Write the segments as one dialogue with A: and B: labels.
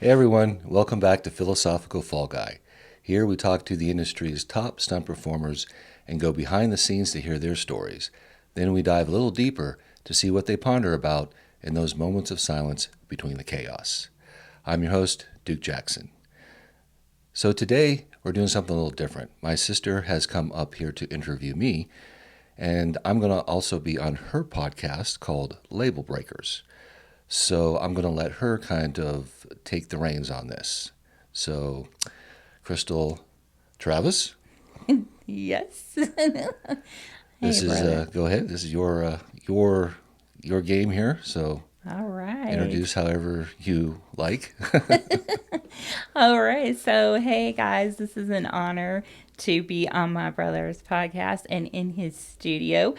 A: Hey everyone, welcome back to Philosophical Fall Guy. Here we talk to the industry's top stunt performers and go behind the scenes to hear their stories. Then we dive a little deeper to see what they ponder about in those moments of silence between the chaos. I'm your host, Duke Jackson. So today we're doing something a little different. My sister has come up here to interview me, and I'm going to also be on her podcast called Label Breakers. So I'm going to let her kind of take the reins on this. So, Crystal, Travis,
B: Yes. Hey,
A: this is
B: brother.
A: go ahead. This is your game here. So
B: All right.
A: introduce however you like.
B: All right. So, hey, guys, this is an honor to be on my brother's podcast and in his studio.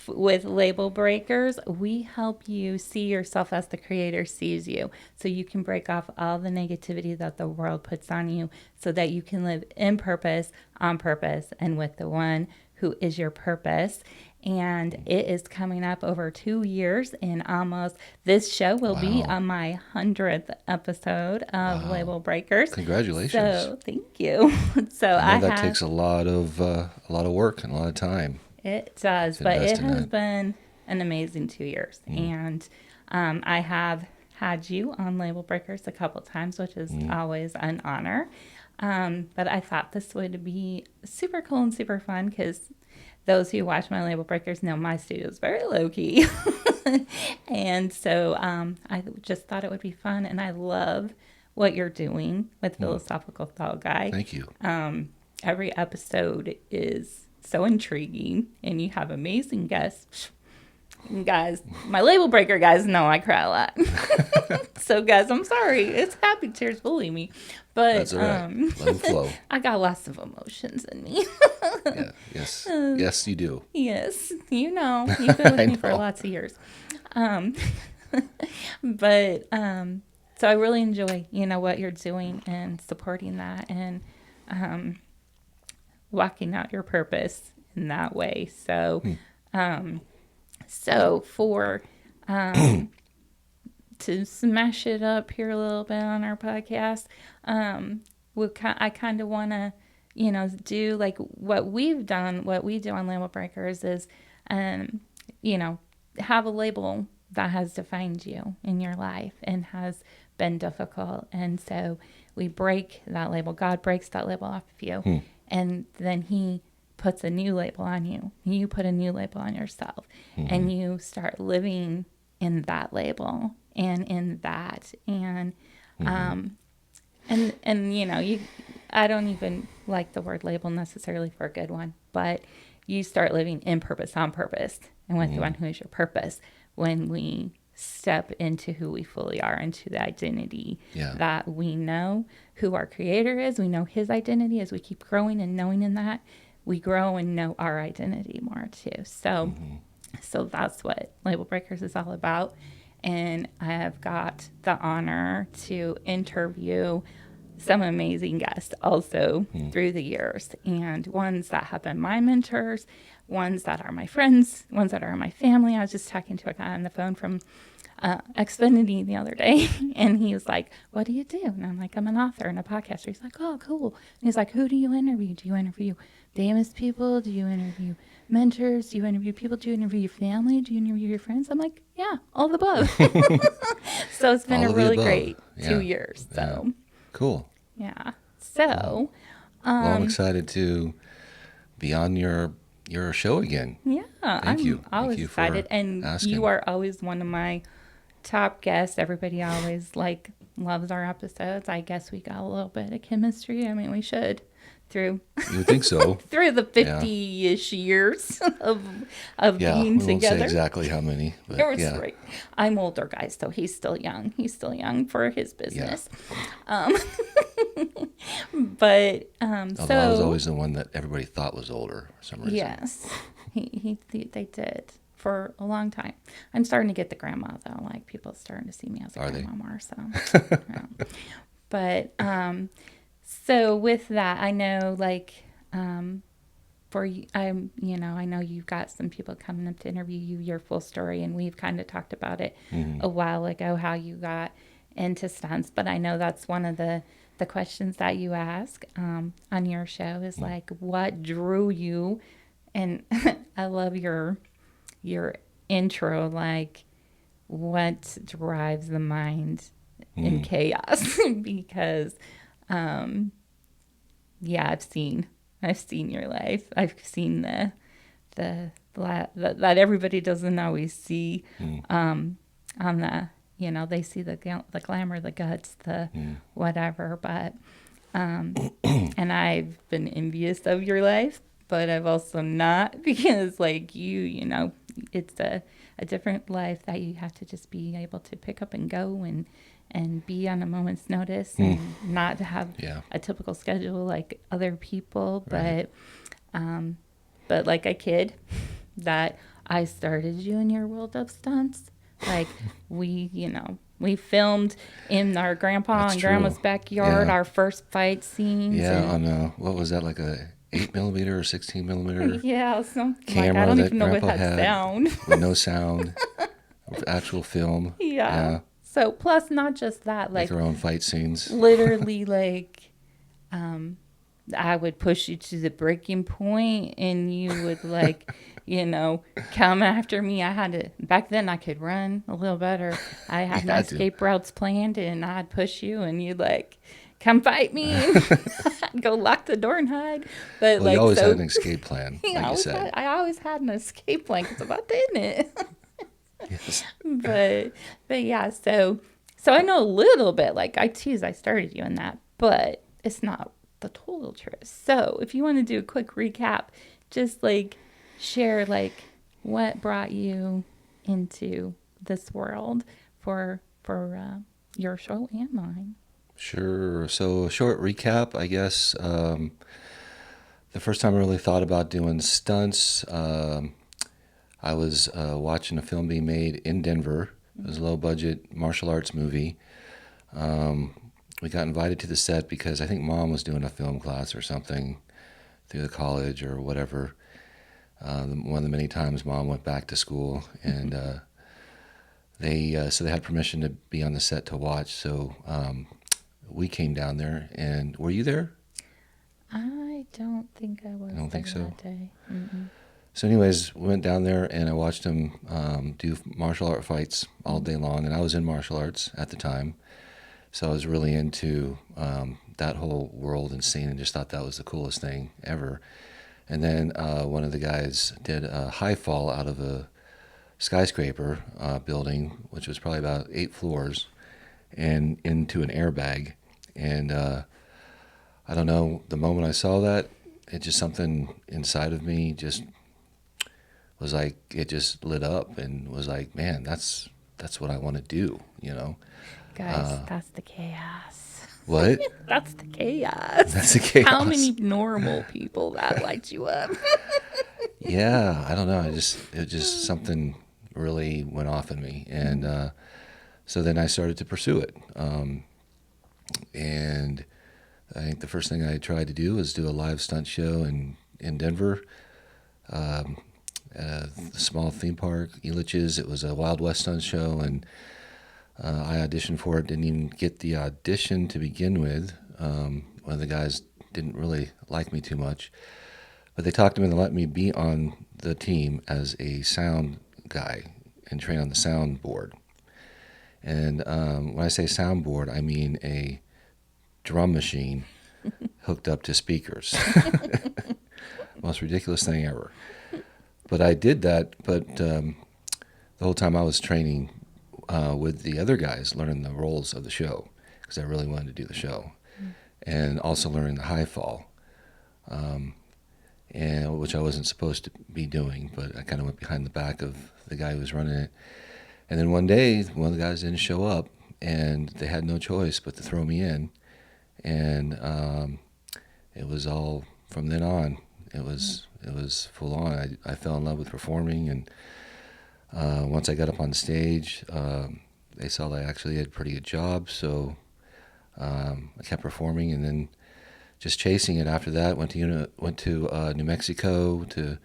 B: With Label Breakers, we help you see yourself as the creator sees you so you can break off all the negativity that the world puts on you so that you can live in purpose, on purpose, and with the one who is your purpose. And it is coming up over 2 years in almost. This show will be
A: Wow.
B: on my 100th episode of
A: Wow.
B: Label Breakers.
A: Congratulations.
B: So thank you. So
A: I know
B: I
A: that
B: have,
A: takes a lot of work and a lot of time
B: it does,
A: to
B: but it
A: invest in
B: has
A: that.
B: been an amazing 2 years.
A: Mm,
B: And I have had you on Label Breakers a couple times, which is
A: mm,
B: always an honor. But I thought this would be super cool and super fun because those who watch my Label Breakers know my studio is very low key. And so I just thought it would be fun. And I love what you're doing with
A: mm.
B: Philosophical Thought Guy.
A: Thank you.
B: Every episode is so intriguing, and you have amazing guests. Guys, my label breaker guys know I cry a lot. So, guys, I'm sorry. It's happy tears, believe me.
A: That's
B: But
A: all right. Let them flow.
B: I got lots of emotions in me.
A: Yeah. Yes. Yes, you do.
B: Yes, you know, you've been with
A: I
B: me for
A: know.
B: lots of years. Um, but so I really enjoy, what you're doing and supporting that and um, walking out your purpose in that way. So,
A: Hmm.
B: um, so for um, to smash it up here a little bit on our podcast, I kind of want to, do like what we've done, what we do on Label Breakers is, um, you know, have a label that has defined you in your life and has been difficult. And so we break that label. God breaks that label off of you.
A: Hmm.
B: And then He puts a new label on you. You put a new label on yourself.
A: Hmm.
B: And you start living in that label and in that.
A: Hmm.
B: And you I don't even like the word label necessarily for a good one, but you start living in purpose, on purpose, and with the
A: Hmm.
B: one who is your purpose when we step into who we fully are, into the identity
A: Yeah.
B: that we know who our creator is. We know his identity as we keep growing and knowing in that. We grow and know our identity more too.
A: Hmm.
B: So that's what Label Breakers is all about. And I have got the honor to interview some amazing guests also
A: Hmm.
B: through the years, and ones that have been my mentors, ones that are my friends, ones that are my family. I was just talking to a guy on the phone from Xfinity the other day, and he was like, "What do you do?" And I'm like, "I'm an author and a podcaster." He's like, "Oh, cool." And he's like, "Who do you interview? Do you interview famous people? Do you interview mentors? Do you interview people? Do you interview your family? Do you interview your friends?" I'm like, "Yeah, all the above." So it's been a
A: All of the
B: really
A: above.
B: great two
A: Yeah.
B: years.
A: Yeah.
B: So
A: Cool.
B: yeah.
A: Cool.
B: So
A: Well, I'm
B: um,
A: excited to be on your show again.
B: yeah,
A: Thank
B: I'm
A: you. Thank
B: always
A: you
B: excited,
A: for
B: and you
A: asking.
B: are always one of my top guests. Everybody always loves our episodes. I guess we got a little bit of chemistry. I mean, we should through
A: You would think so.
B: through the
A: Yeah.
B: 50-ish years of
A: Yeah.
B: being
A: We won't say
B: together.
A: exactly how many, but
B: You're
A: yeah.
B: right. I'm older, guys, so he's still young. He's still young for his
A: Yeah.
B: business. Um, but
A: Although I was
B: so
A: always the one that everybody thought was older for some reason.
B: yes, they did for a long time. I'm starting to get the grandma though. Like people starting to see me as a
A: Are they?
B: grandma more. So, yeah. But so with that, I know for you, I know you've got some people coming up to interview you, your full story, and we've kind of talked about it
A: Hmm.
B: a while ago how you got into stunts, but I know that's one of the questions that you ask on your show is like, what drew you? And I love your intro, like, what drives the mind in chaos? Because yeah, I've seen your life. I've seen that everybody doesn't always see on they see the glamour, the guts, the whatever, but and I've been envious of your life, but I've also not, because like it's a different life that you have to just be able to pick up and go and be on a moment's notice and not to have
A: Yeah.
B: a typical schedule like other people.
A: Right.
B: But like a kid that I started you in your world of stunts. Like we filmed in our grandpa
A: That's
B: and
A: true.
B: grandma's backyard,
A: Yeah.
B: our first fight scenes.
A: Yeah,
B: And
A: on what was that, like a 8 millimeter or 16 millimeter
B: yeah, something like, I
A: camera
B: don't
A: that
B: even know what
A: Grandpa
B: that
A: had
B: sound.
A: with no sound, with actual film.
B: Yeah.
A: Yeah,
B: So plus not just that,
A: make
B: like
A: our own fight scenes.
B: literally like I would push you to the breaking point and you would like, come after me. I had to, back then I could run a little better. I had my
A: Yeah, dude.
B: escape routes planned and I'd push you and you'd like, come fight me and go lock the door and hide. But
A: Well, you
B: like,
A: always had
B: so
A: an escape plan,
B: I
A: like you said.
B: always had an escape plan because I'm about to end it.
A: Yes.
B: But yeah, so I know a little bit. Like I tease, I started you in that, but it's not the total truth. So if you want to do a quick recap, just like share like what brought you into this world for your show and mine.
A: Sure. So, a short recap, I guess. The first time I really thought about doing stunts, I was watching a film being made in Denver. It was a low budget martial arts movie. We got invited to the set because I think Mom was doing a film class or something through the college or whatever. One of the many times Mom went back to school, and so they had permission to be on the set to watch. So we came down there, and were you there?
B: I don't think I was.
A: I don't think
B: there
A: so.
B: that day. Mm-mm.
A: So, anyways, we went down there, and I watched him do martial art fights all day long, and I was in martial arts at the time. So I was really into that whole world and scene, and just thought that was the coolest thing ever. And then one of the guys did a high fall out of a skyscraper building, which was probably about 8 floors, and into an airbag. And I don't know, the moment I saw that, it just, something inside of me just was like, it just lit up and was like, man, that's what I want to do,
B: Guys, that's the chaos.
A: What?
B: That's the chaos.
A: That's the chaos.
B: How many normal people that light you up?
A: Yeah, I don't know. It just something really went off in me, and so then I started to pursue it. And I think the first thing I tried to do was do a live stunt show in Denver, at a small theme park, Elitch's. It was a Wild West stunt show, and I auditioned for it. Didn't even get the audition to begin with. One of the guys didn't really like me too much, but they talked to me and let me be on the team as a sound guy and train on the soundboard. And when I say soundboard, I mean a drum machine hooked up to speakers. Most ridiculous thing ever. But I did that, but the whole time I was training with the other guys, learning the roles of the show, because I really wanted to do the show, and also learning the high fall, and which I wasn't supposed to be doing, but I kind of went behind the back of the guy who was running it. And then one day, one of the guys didn't show up, and they had no choice but to throw me in, and it was all from then on. It was full on. I fell in love with performing, and once I got up on stage, they saw that I actually did a pretty good job, so I kept performing, and then just chasing it after that. Went to New Mexico to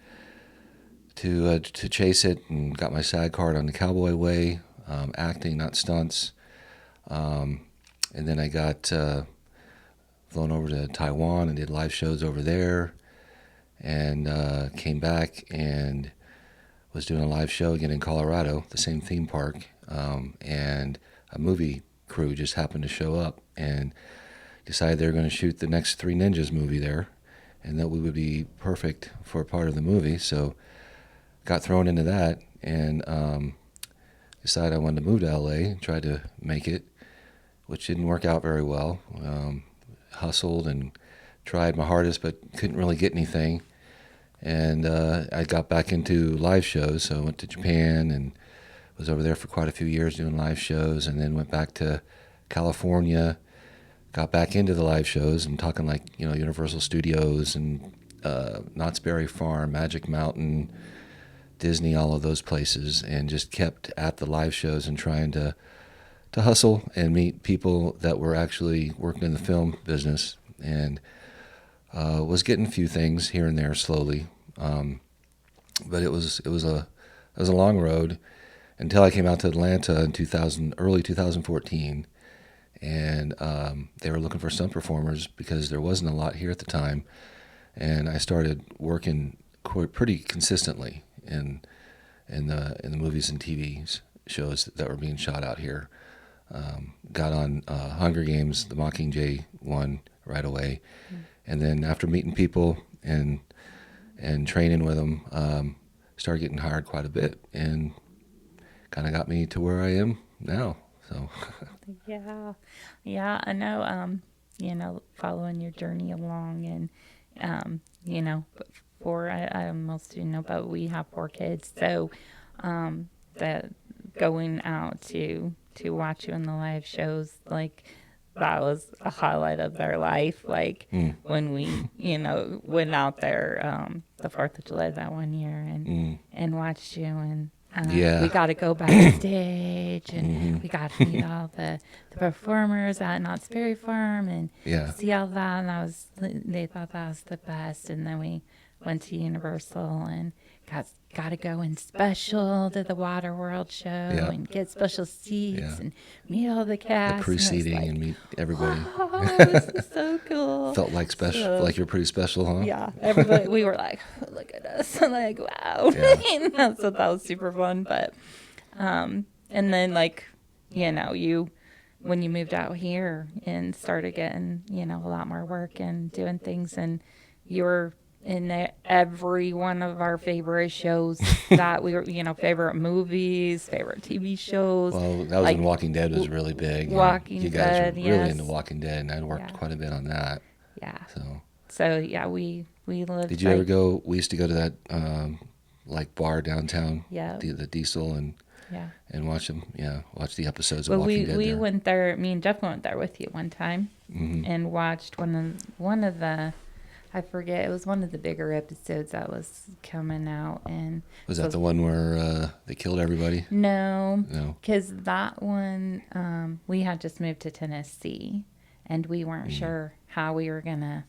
A: chase it, and got my SAG card on the Cowboy Way, acting, not stunts. And then I got flown over to Taiwan and did live shows over there, and came back and was doing a live show again in Colorado, the same theme park, and a movie crew just happened to show up and decided they were going to shoot the next Three Ninjas movie there, and that we would be perfect for a part of the movie. So got thrown into that, and decided I wanted to move to LA and tried to make it, which didn't work out very well. Hustled and tried my hardest, but couldn't really get anything. And I got back into live shows, so I went to Japan and was over there for quite a few years doing live shows, and then went back to California, got back into the live shows and talking like, Universal Studios and Knott's Berry Farm, Magic Mountain, Disney, all of those places, and just kept at the live shows and trying to hustle and meet people that were actually working in the film business, and was getting a few things here and there slowly, but it was a long road until I came out to Atlanta in early 2014, and they were looking for stunt performers because there wasn't a lot here at the time, and I started working pretty consistently in the movies and TV shows that were being shot out here. Got on Hunger Games, the Mockingjay one right away, and then after meeting people and training with them, started getting hired quite a bit, and kind of got me to where I am now. So
B: yeah, I know. Following your journey along, and I almost didn't know, but we have 4 kids, so that going out to watch you in the live shows, like, that was a highlight of their life. Like, when we, went out there the 4th of July that one year and watched you, and we got to go backstage, and we got to meet all the performers at Knott's Berry Farm and see all that, and they thought that was the best. And then we went to Universal and got to go in special to the Water World show and get special seats and meet all the cast.
A: The pre-seating and meet everybody.
B: Oh, this is so cool.
A: Felt like special, like you're pretty special, huh?
B: Yeah, everybody. We were like, look at us, like, wow. So that was super fun. But, and then, like, when you moved out here and started getting, a lot more work and doing things, and you were in every one of our favorite shows that we were, favorite movies, favorite TV shows.
A: Well, that was when Walking Dead was really big.
B: Walking
A: you
B: Dead,
A: guys were really into Walking Dead, and I worked quite a bit on that.
B: Yeah.
A: So
B: yeah, we lived.
A: Did you ever go? We used to go to that like bar downtown.
B: Yeah.
A: The Diesel and watch them. Yeah, watch the episodes of
B: Well,
A: Walking Dead.
B: we
A: there.
B: went there. Me and Jeff went there with you one time and watched one of the. I forget. It was one of the bigger episodes that was coming out, and
A: was that the one where they killed everybody?
B: No, because that one we had just moved to Tennessee, and we weren't sure how we were gonna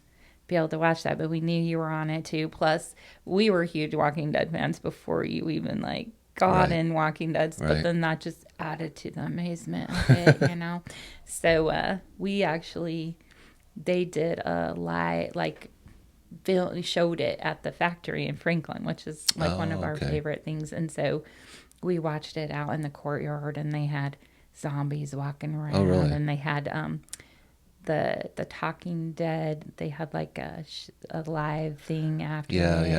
B: be able to watch that, but we knew you were on it too. Plus, we were huge Walking Dead fans before you even got in Walking Dead, but then that just added to the amazement of it, So they did a live showed it at the factory in Franklin, which is one of our favorite things. And so we watched it out in the courtyard, and they had zombies walking around.
A: Oh, really?
B: And they had the Talking Dead. They had a live thing after.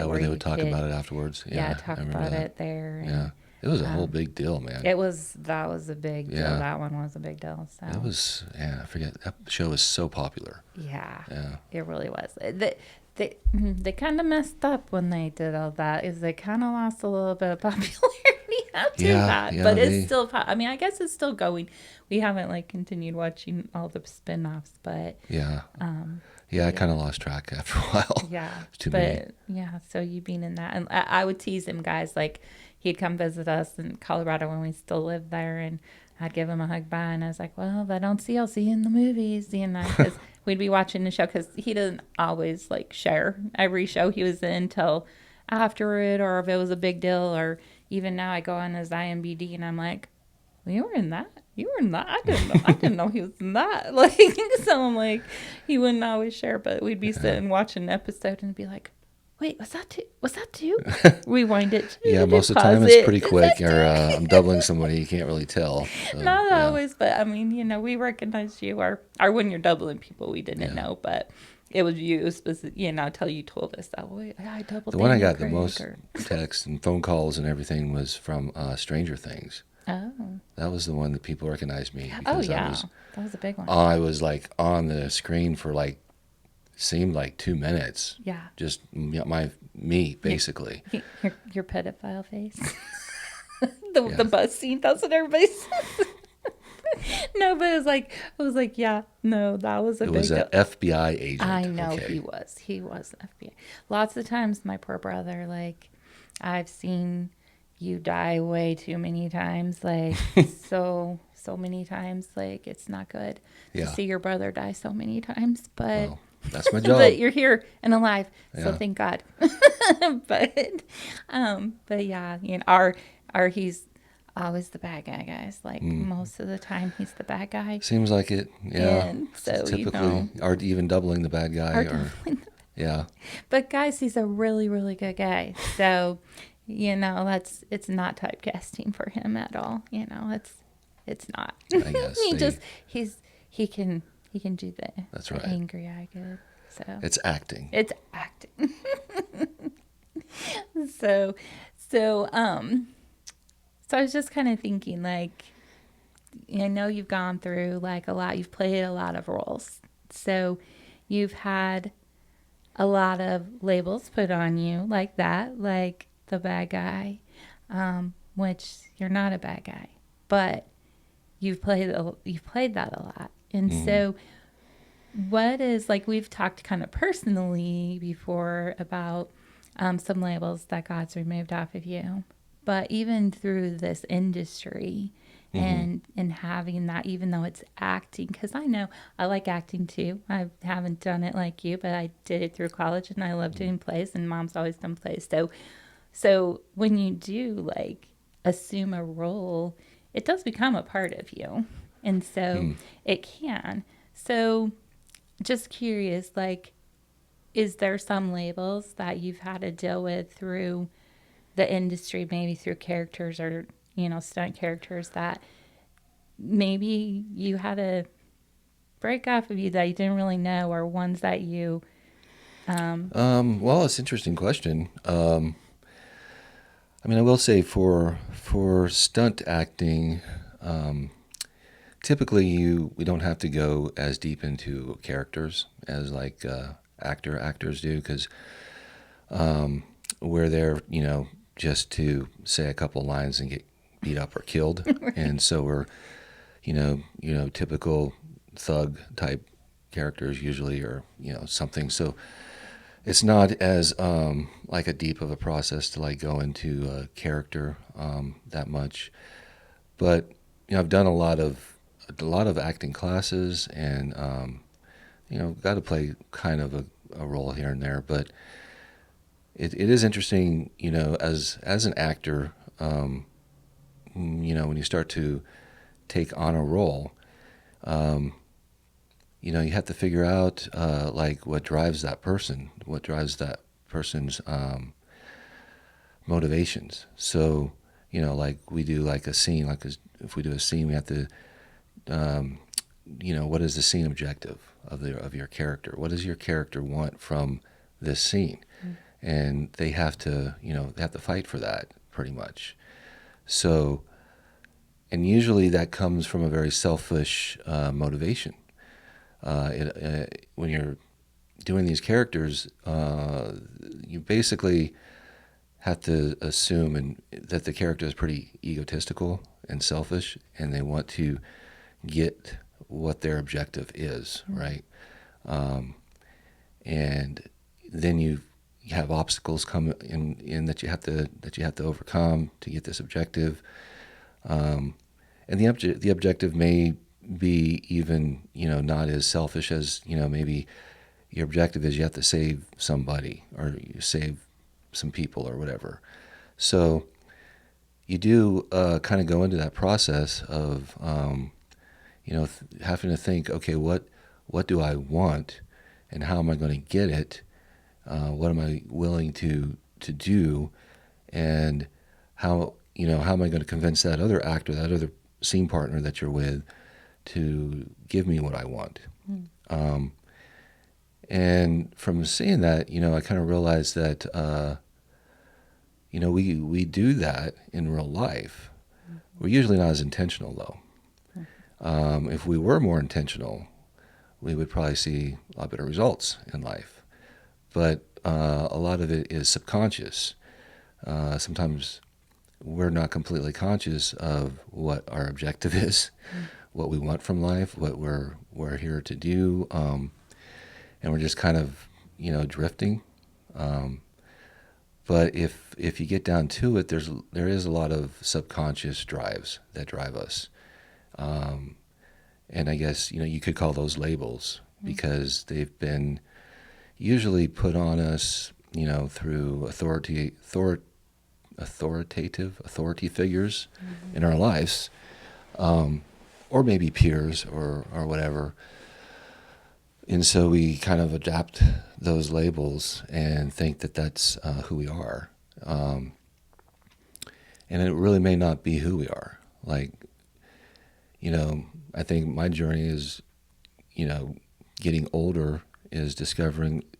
A: Where they would talk about it afterwards.
B: Talk about it there. And,
A: it was a whole big deal, man.
B: That was a big deal. That one was a big deal. So
A: it was. I forget, that show was so popular.
B: Yeah, it really was. They kind of messed up when they did all that. They kind of lost a little bit of popularity after that. But it's still. I guess it's still going. We haven't continued watching all the spin-offs, but I kind of lost track after a while. Yeah,
A: it's too many.
B: So you being in that, and I would tease him, guys. He'd come visit us in Colorado when we still lived there, and I'd give him a hug bye, and I was like, well, if I don't see you, I'll see you in the movies, because we'd be watching the show, because he doesn't always share every show he was in till after it, or if it was a big deal, or even now I go on his IMDb and I'm like, we were in that. you were not. I didn't know he was not. Like, so I'm like, he wouldn't always share, but we'd be sitting watching an episode and be like, wait, was that two? Was that two? Rewind it.
A: Yeah, most of the time
B: Pause
A: it's
B: it.
A: pretty
B: Is
A: quick,
B: that
A: or I'm doubling somebody, you can't really tell. So,
B: not
A: yeah,
B: always, but I mean, we recognized you. Or when you're doubling people, we didn't know, but it was you specific, until you told us that. Wait, I doubled
A: the one I
B: Daniel
A: got the
B: Craig,
A: most
B: or...
A: texts and phone calls and everything was from Stranger Things.
B: Oh.
A: That was the one that people recognized me
B: Oh,
A: because
B: yeah. That was a big one.
A: I was like on the screen for like seemed like 2 minutes.
B: Yeah.
A: Just me basically.
B: Your pedophile face. The bus scene. That's what everybody says. No, but it was like, yeah, no, that was a
A: It
B: big
A: was an
B: deal.
A: FBI agent.
B: I know
A: okay.
B: he was an FBI. Lots of times, my poor brother, like, I've seen you die way too many times, like, so many times, like, it's not good to see your brother die so many times, but...
A: Well, that's my job.
B: But you're here and alive, so
A: Yeah.
B: thank God. but yeah, our he's always the bad guy, guys. Like most of the time, he's the bad guy.
A: Seems like it. Yeah.
B: And so,
A: typically, or even doubling the bad guy. Yeah.
B: But guys, he's a really, really good guy. So, it's not typecasting for him at all. It's not.
A: I guess
B: he can do
A: That's
B: the
A: right.
B: angry eye good. So
A: It's acting.
B: it's acting. So I was just kind of thinking, like, I know you've gone through like a lot. You've played a lot of roles, so you've had a lot of labels put on you, like that, like the bad guy, which you're not a bad guy, but you've played that a lot, and so. What is, like, we've talked kind of personally before about some labels that God's removed off of you, but even through this industry and having that, even though it's acting, because I know I like acting too. I haven't done it like you, but I did it through college and I love doing plays, and Mom's always done plays. So when you do like assume a role, it does become a part of you, and so it can. So just curious, like, is there some labels that you've had to deal with through the industry, maybe through characters or, stunt characters that maybe you had to break off of you that you didn't really know, or ones that you...
A: Well, it's an interesting question. I mean, I will say for stunt acting, typically we don't have to go as deep into characters as like actors do, because we're there, just to say a couple lines and get beat up or killed. And so we're, typical thug type characters usually, or, something. So it's not as like a deep of a process to like go into a character that much. But, I've done a lot of acting classes, and got to play kind of a role here and there. But it is interesting, as an actor, when you start to take on a role, you have to figure out like what drives that person's motivations. So, like we do like a scene, if we do a scene, we have to, what is the scene objective of your character? What does your character want from this scene? And they have to, fight for that pretty much. So, and usually that comes from a very selfish motivation. When you're doing these characters, you basically have to assume that the character is pretty egotistical and selfish, and they want to get what their objective is, right? And then you have obstacles come in that you have to overcome to get this objective. And the objective may be even, not as selfish as, maybe your objective is you have to save somebody, or you save some people or whatever. So, you do kind of go into that process of having to think, okay, what do I want, and how am I going to get it? What am I willing to do, and how am I going to convince that other actor, that other scene partner that you're with, to give me what I want? Um, and from seeing that, I kind of realized that we do that in real life. We're usually not as intentional, though. If we were more intentional, we would probably see a lot better results in life. But a lot of it is subconscious. Sometimes we're not completely conscious of what our objective is, what we want from life, what we're here to do, and we're just kind of drifting. But if you get down to it, there is a lot of subconscious drives that drive us. And I guess you could call those labels, because they've been usually put on us through authority figures in our lives, or maybe peers or whatever. And so we kind of adapt those labels and think that that's who we are. And it really may not be who we are. Like, I think my journey is, getting older, is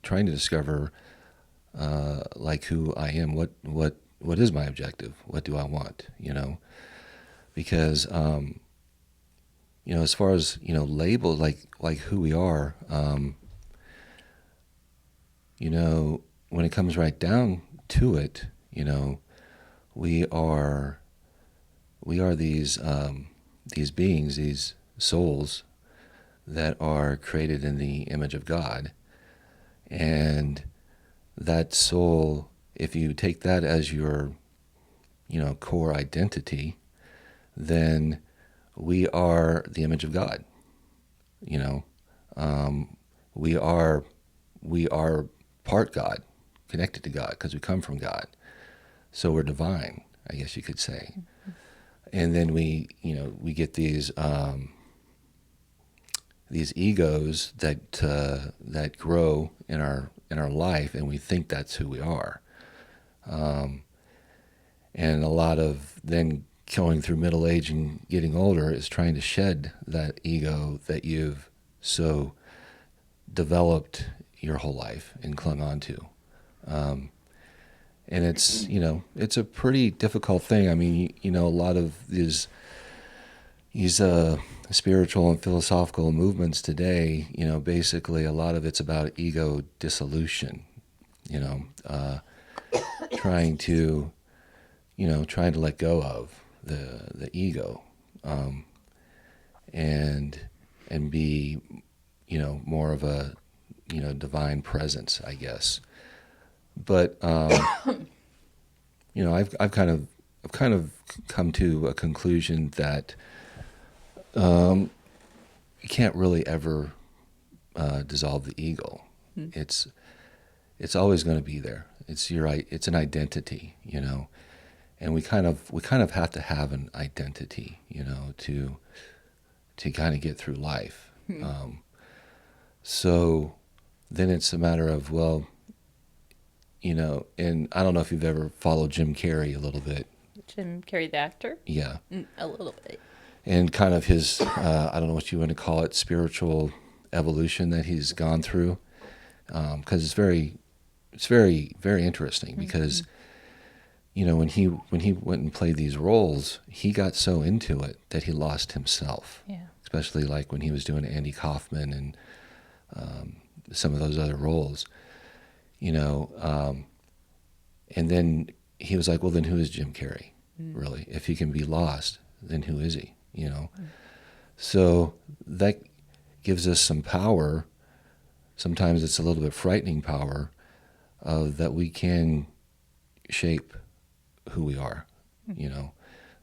A: trying to discover, like, who I am. What is my objective? What do I want? Because, as far as, label, like who we are, when it comes right down to it, we are these beings, these souls that are created in the image of God. And that soul, if you take that as your, core identity, then we are the image of God. We are part God, connected to God, because we come from God. So we're divine, I guess you could say. And then we get these egos that grow in our life, and we think that's who we are. And a lot of then going through middle age and getting older is trying to shed that ego that you've so developed your whole life and clung on to. And it's a pretty difficult thing. I mean, a lot of these spiritual and philosophical movements today, basically a lot of it's about ego dissolution, trying to let go of the ego, and be, more of a, divine presence, I guess. But I've kind of come to a conclusion that you can't really ever dissolve the ego. It's always going to be there. It's an identity, and we kind of have to have an identity, to kind of get through life. So then it's a matter of, well, and I don't know if you've ever followed Jim Carrey a little bit.
B: Jim Carrey, the actor?
A: Yeah.
B: A little bit.
A: And kind of his, I don't know what you want to call it, spiritual evolution that he's gone through. Because it's very, very interesting. Because, when he went and played these roles, he got so into it that he lost himself.
B: Yeah.
A: Especially like when he was doing Andy Kaufman and some of those other roles, and then he was like, well, then who is Jim Carrey, really? If he can be lost, then who is he, So that gives us some power. Sometimes it's a little bit frightening power, that we can shape who we are,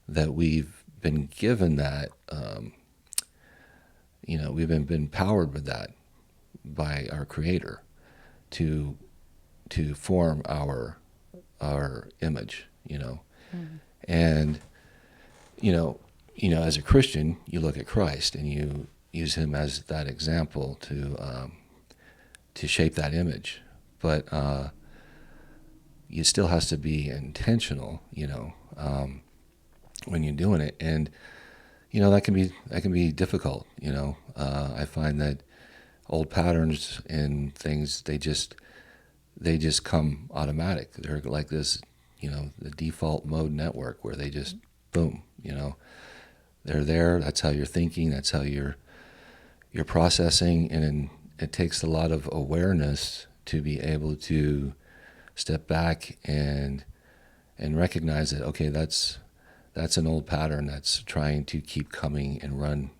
A: that we've been given that, we've been powered with that by our Creator to form our image, And you know, as a Christian, you look at Christ and you use him as that example to shape that image. But it still has to be intentional, when you're doing it, and that can be difficult. I find that old patterns and things they just come automatic. They're like this, the default mode network where they just boom, they're there. That's how you're thinking. That's how you're processing, and it takes a lot of awareness to be able to step back and recognize that, okay, that's an old pattern that's trying to keep coming and run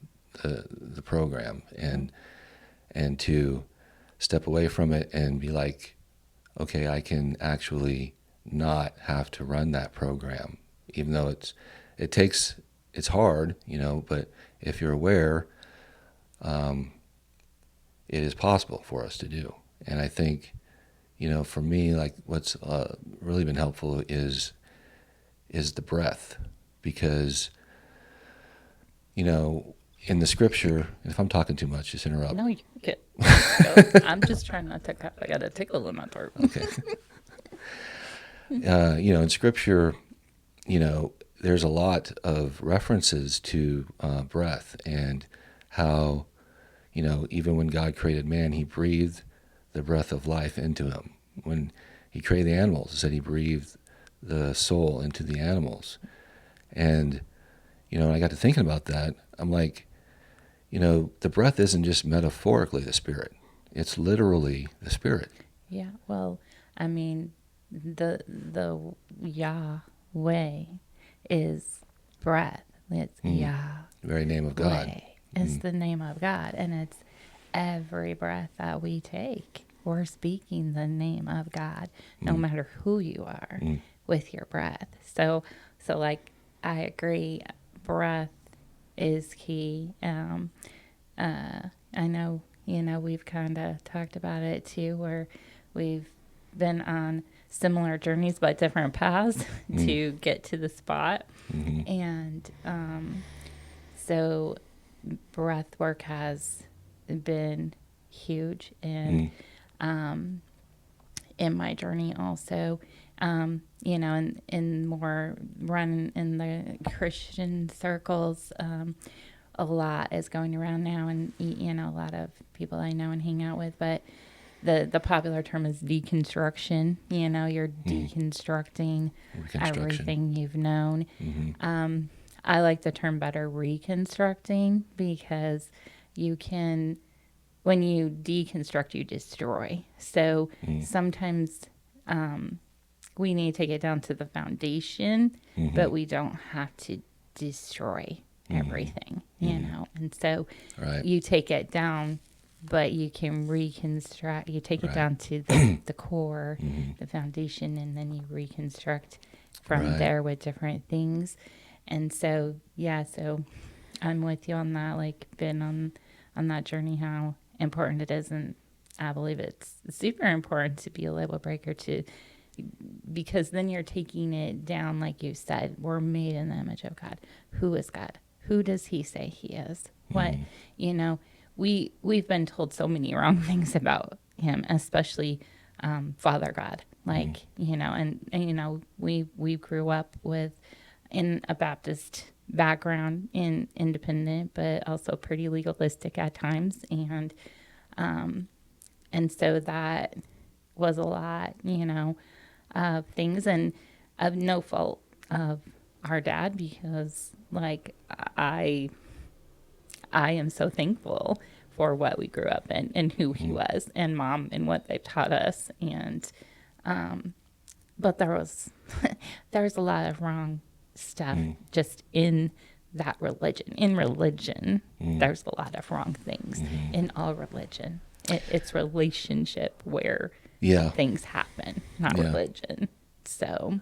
A: the program, and to step away from it and be like, okay, I can actually not have to run that program, even though it's hard, but if you're aware, it is possible for us to do. And I think, for me, like what's really been helpful is the breath, because, in the scripture, and if I'm talking too much, just interrupt.
B: No, you get. I'm just trying not to. I got a tickle in my throat.
A: Okay. In scripture, there's a lot of references to breath, and how, even when God created man, he breathed the breath of life into him. When he created the animals, it said he breathed the soul into the animals. And, when I got to thinking about that, I'm like, the breath isn't just metaphorically the spirit. It's literally the spirit.
B: Yeah, well, I mean, the Yahweh is breath. It's Yah.
A: The very name of God.
B: It's the name of God, and it's every breath that we take. We're speaking the name of God, no matter who you are, with your breath. So like, I agree, breath is key. I know, we've kind of talked about it too, where we've been on similar journeys but different paths to get to the spot. And so breath work has been huge in my journey also. In more run in the Christian circles, a lot is going around now, and a lot of people I know and hang out with, but the popular term is deconstruction. You're deconstructing everything you've known. I like the term better, reconstructing, because you can, when you deconstruct, you destroy. So sometimes we need to take it down to the foundation, but we don't have to destroy everything, and so you take it down, but you can reconstruct. You take it down to the core, the foundation, and then you reconstruct from there with different things. And so, so I'm with you on that, like, been on that journey, how important it is. And I believe it's super important to be a label breaker, because then you're taking it down, like you said, we're made in the image of God. Who is God? Who does he say he is? What, we've been told so many wrong things about him, especially Father God. Like, and we grew up in a Baptist background, in independent, but also pretty legalistic at times. And so that was a lot, of things, and of no fault of our dad, because like I am so thankful for what we grew up in and who he was, and mom and what they've taught us. And but there was a lot of wrong stuff just in that religion. In religion, there's a lot of wrong things in all religion. It's relationship where things happen, not religion. So,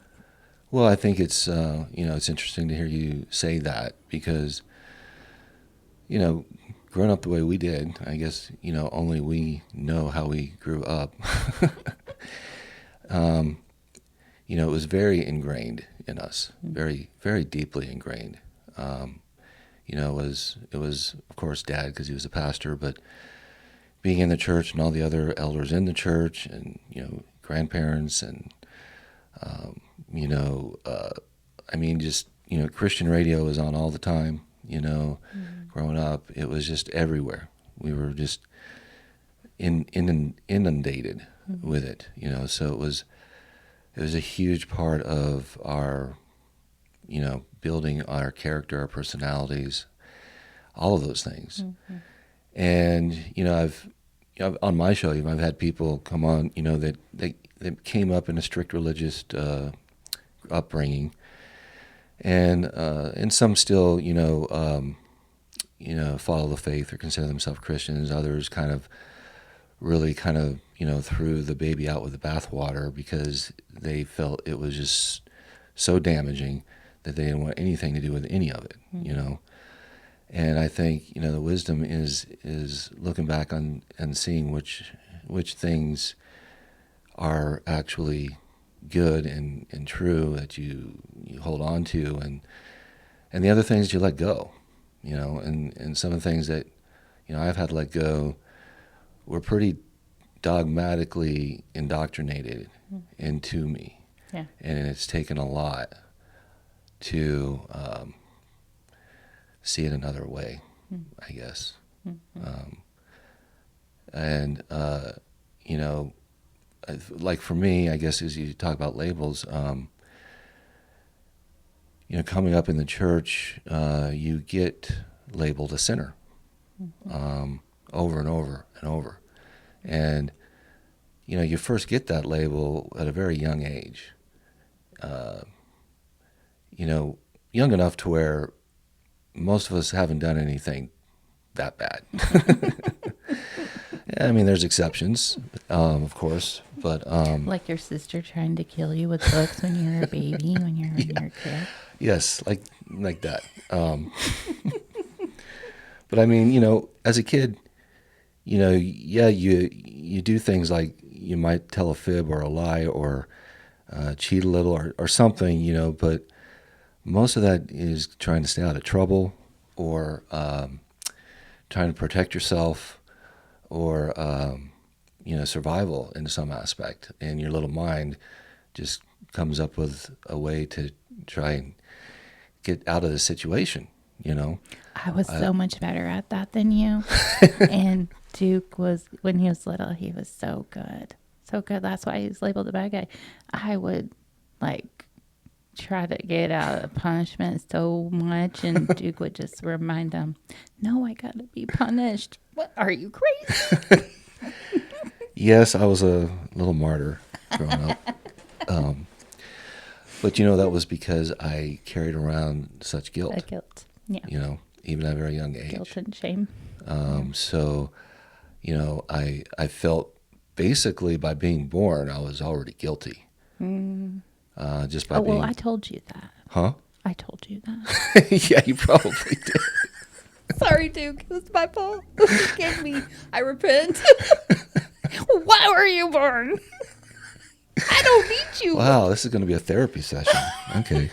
A: well, I think it's it's interesting to hear you say that, because growing up the way we did, I guess only we know how we grew up. It was very ingrained in us, very, very deeply ingrained. It was of course Dad because he was a pastor, but being in the church and all the other elders in the church, and grandparents, and just Christian radio was on all the time. Growing up, it was just everywhere. We were just inundated with it. So it was a huge part of our building our character, our personalities, all of those things. And I've on my show, I've had people come on, that they came up in a strict religious upbringing, and some still follow the faith or consider themselves Christians. Others really threw the baby out with the bathwater because they felt it was just so damaging that they didn't want anything to do with any of it. And I think the wisdom is looking back on and seeing which things are actually good and true that you hold on to, and the other things you let go. And some of the things that I've had to let go were pretty dogmatically indoctrinated into me.
B: Yeah.
A: And it's taken a lot to see it another way, I guess. Like for me, I guess, as you talk about labels, coming up in the church, you get labeled a sinner over and over and over. And, you first get that label at a very young age. Young enough to where most of us haven't done anything that bad. I mean, there's exceptions, of course, but
B: Like your sister trying to kill you with books when you were a baby, when you were a kid.
A: yes, like that. But I mean, as a kid, you do things like you might tell a fib or a lie or cheat a little or something, but most of that is trying to stay out of trouble or trying to protect yourself or, survival in some aspect. And your little mind just comes up with a way to try and get out of the situation,
B: I was so much better at that than you. And Duke was, when he was little, he was so good. So good. That's why he's labeled the bad guy. I would try to get out of punishment so much, and Duke would just remind him, no, I gotta be punished. What, are you crazy?
A: Yes, I was a little martyr growing up. But that was because I carried around such guilt.
B: The guilt. Yeah.
A: Even at a very young age.
B: Guilt and shame.
A: So, I felt basically by being born, I was already guilty. Just by being.
B: Well, I told you that.
A: Huh?
B: I told you that.
A: Yeah, you probably did.
B: Sorry, Duke. It was my fault. Forgive me. I repent. Why were you born? I don't need you.
A: Wow, this is going to be a therapy session. Okay.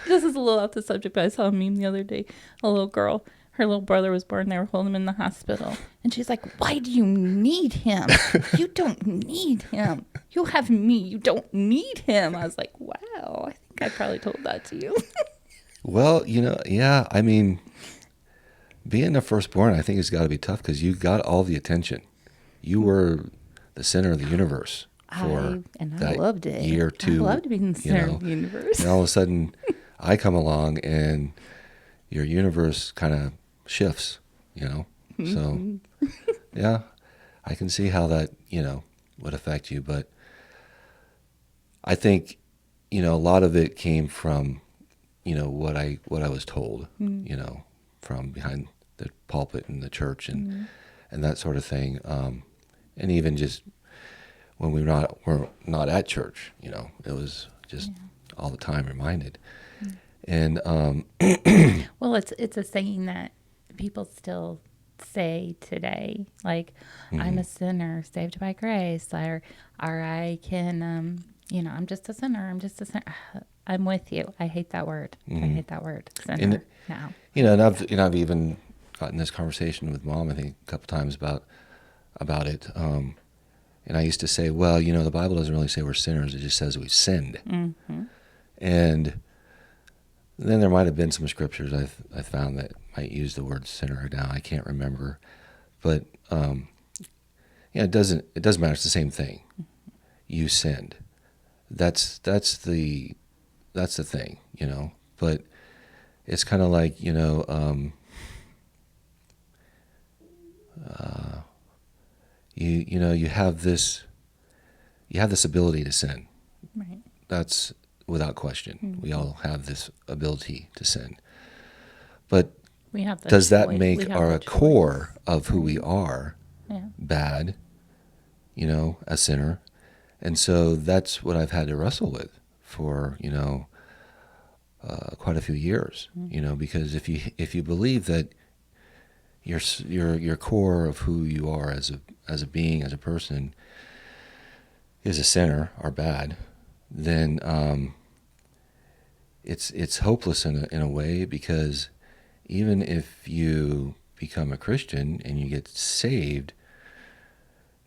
B: This is a little off the subject, but I saw a meme the other day. A little girl, her little brother was born. They were holding him in the hospital. And she's like, why do you need him? You don't need him. You have me. You don't need him. I was like, wow, I think I probably told that to you.
A: Well, yeah, I mean, being the firstborn, I think it's got to be tough because you got all the attention. You were the center of the universe for
B: I loved it.
A: year two.
B: I loved being the center of the universe.
A: And all of a sudden, I come along and your universe kind of shifts, So, yeah, I can see how that, would affect you. But I think, a lot of it came from, what I was told, from behind the pulpit in the church and that sort of thing. And even just when we're not at church, it was just all the time reminded. And
B: well, it's a saying that people still say today, like I'm a sinner saved by grace, or I can I'm just a sinner. I'm just a sinner. I'm with you. I hate that word. I hate that word. Sinner.
A: And
B: Now.
A: I've even gotten this conversation with Mom, I think, a couple times about it. And I used to say, well, the Bible doesn't really say we're sinners; it just says we've sinned.
B: Mm-hmm.
A: And then there might have been some scriptures I found that might use the word sinner. Now I can't remember, but it doesn't matter. It's the same thing. You sinned. That's the thing, But it's kind of like you have this ability to sin.
B: Right.
A: That's without question.
B: Mm-hmm.
A: We all have this ability to sin. But
B: We have the
A: does that
B: choice.
A: make
B: We have
A: our
B: the
A: core
B: choice.
A: of who we are
B: Yeah.
A: bad, a sinner? And so that's what I've had to wrestle with for, quite a few years, because if you believe that your core of who you are as a being, as a person, is a sinner or bad, then it's hopeless in a way, because even if you become a Christian and you get saved,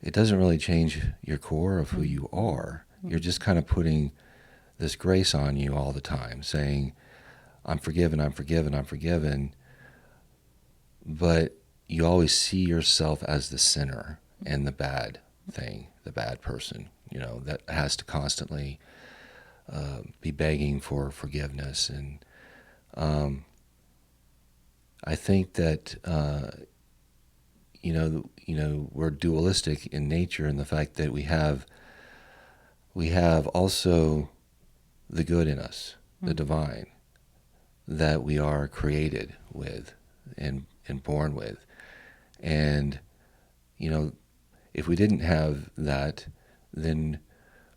A: it doesn't really change your core of who you are. You're just kind of putting this grace on you all the time, saying, I'm forgiven, I'm forgiven, I'm forgiven. But you always see yourself as the sinner and the bad thing, the bad person, that has to constantly be begging for forgiveness. And I think that we're dualistic in nature, in the fact that we have also the good in us, the divine, that we are created with and born with. And if we didn't have that, then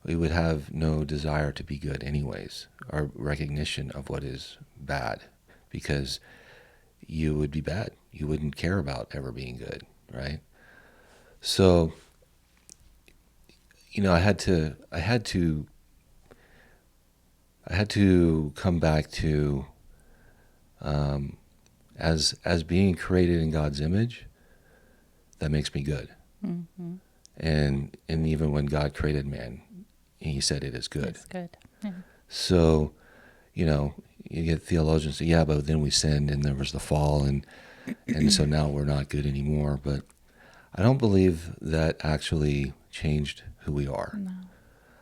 A: we would have no desire to be good anyways, or recognition of what is bad, because you would be bad. You wouldn't care about ever being good, right? So, I had to come back to, as being created in God's image, that makes me good.
B: Mm-hmm.
A: And even when God created man, He said it is good.
B: It's good. Yeah.
A: So, you get theologians say, yeah, but then we sinned and there was the fall, and so now we're not good anymore. But I don't believe that actually changed who we are.
B: No.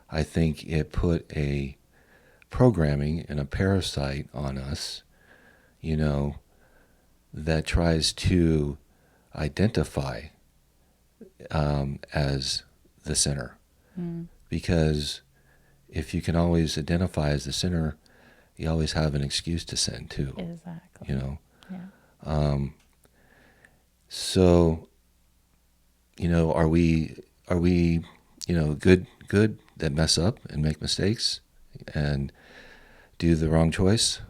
A: I think it put a programming and a parasite on us, that tries to identify as the sinner.
B: Mm.
A: Because if you can always identify as the sinner, you always have an excuse to sin too.
B: Exactly.
A: Yeah. So, are we good that mess up and make mistakes and do the wrong choice?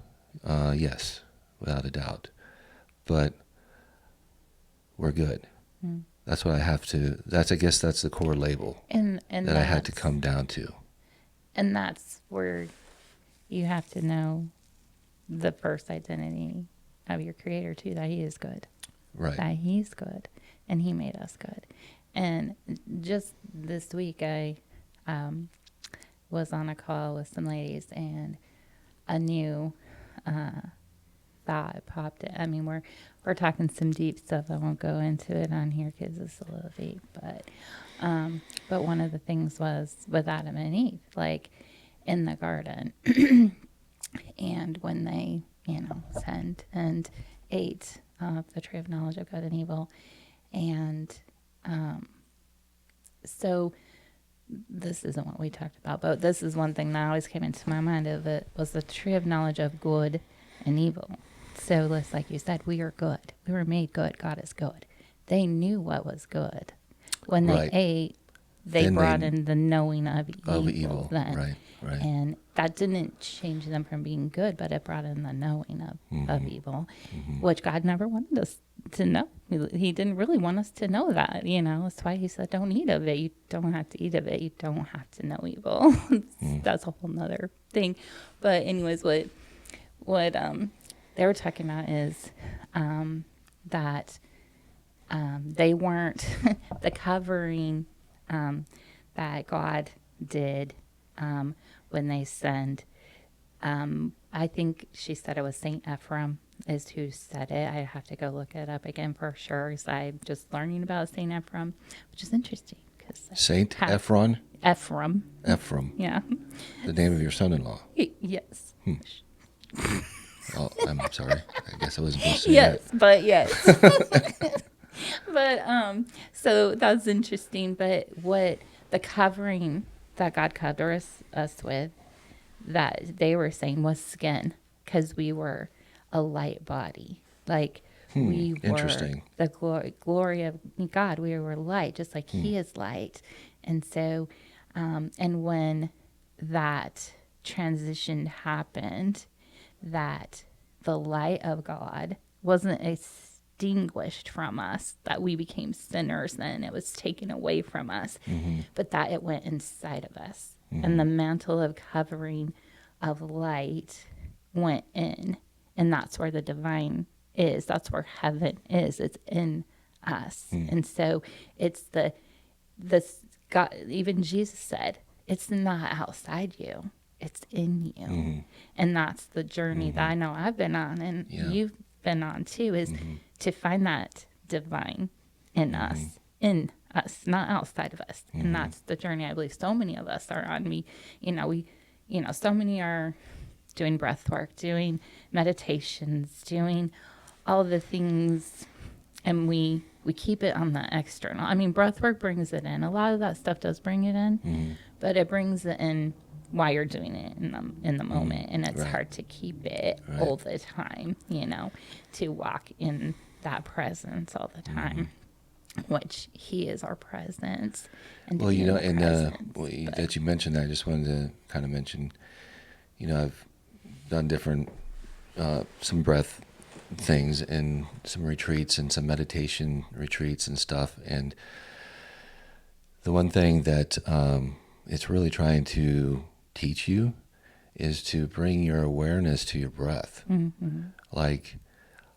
A: Yes, without a doubt. But we're good.
B: Mm.
A: That's what I have to. I guess that's the core label
B: And
A: that I had to come down to.
B: And that's where you have to know the first identity of your Creator too, that He is good.
A: Right.
B: That He's good, and He made us good. And just this week, I was on a call with some ladies, and a new thought popped in. I mean, we're talking some deep stuff. I won't go into it on here because it's a little deep. But one of the things was with Adam and Eve, like in the garden, and when they sinned and ate the tree of knowledge of good and evil, and so this isn't what we talked about, but this is one thing that always came into my mind of it, was the tree of knowledge of good and evil. So it's like you said, we are good. We were made good. God is good. They knew what was good. When they
A: Right.
B: ate, they
A: Then
B: brought
A: they
B: in the knowing of
A: of
B: evil
A: evil.
B: then.
A: Right. Right.
B: And that didn't change them from being good, but it brought in the knowing of evil, which God never wanted us to know. He didn't really want us to know that, you know. That's why he said, don't eat of it. You don't have to eat of it. You don't have to know evil. That's a whole nother thing. But anyways, what they were talking about is that they weren't the covering that God did when they sinned. I think she said it was Saint Ephraim is who said it. I have to go look it up again for sure. So I'm just learning about Saint Ephraim, which is interesting because
A: Saint Ephron.
B: Ephraim.
A: Ephraim.
B: Yeah.
A: The name of your son-in-law.
B: Yes.
A: Oh, I'm sorry. I guess I wasn't supposed to say
B: Yes,
A: that.
B: but yes. But so that's interesting. But what the covering that God covered us with, that they were saying was skin, because we were a light body. Like we were
A: Interesting.
B: the glory of God. We were light, just like He is light. And so, and when that transition happened, that the light of God wasn't extinguished from us, that we became sinners, then it was taken away from us, but that it went inside of us. And the mantle of covering of light went in, and that's where the divine is. That's where heaven is. It's in us. And so it's this God, even Jesus said, it's not outside you, it's in you. And that's the journey that I know I've been on, and you've been on too, is to find that divine in us, not outside of us. And that's the journey I believe so many of us are on. So many are doing breath work, doing meditations, doing all the things, and we keep it on the external. I mean, breath work brings it in. A lot of that stuff does bring it in, but it brings it in while you're doing it in the moment, and it's hard to keep it all the time, to walk in that presence all the time, which He is our presence. And
A: Well,
B: presence,
A: that you mentioned that, I just wanted to kind of mention, I've done different, some breath things and some retreats and some meditation retreats and stuff. And the one thing that it's really trying to teach you is to bring your awareness to your breath, like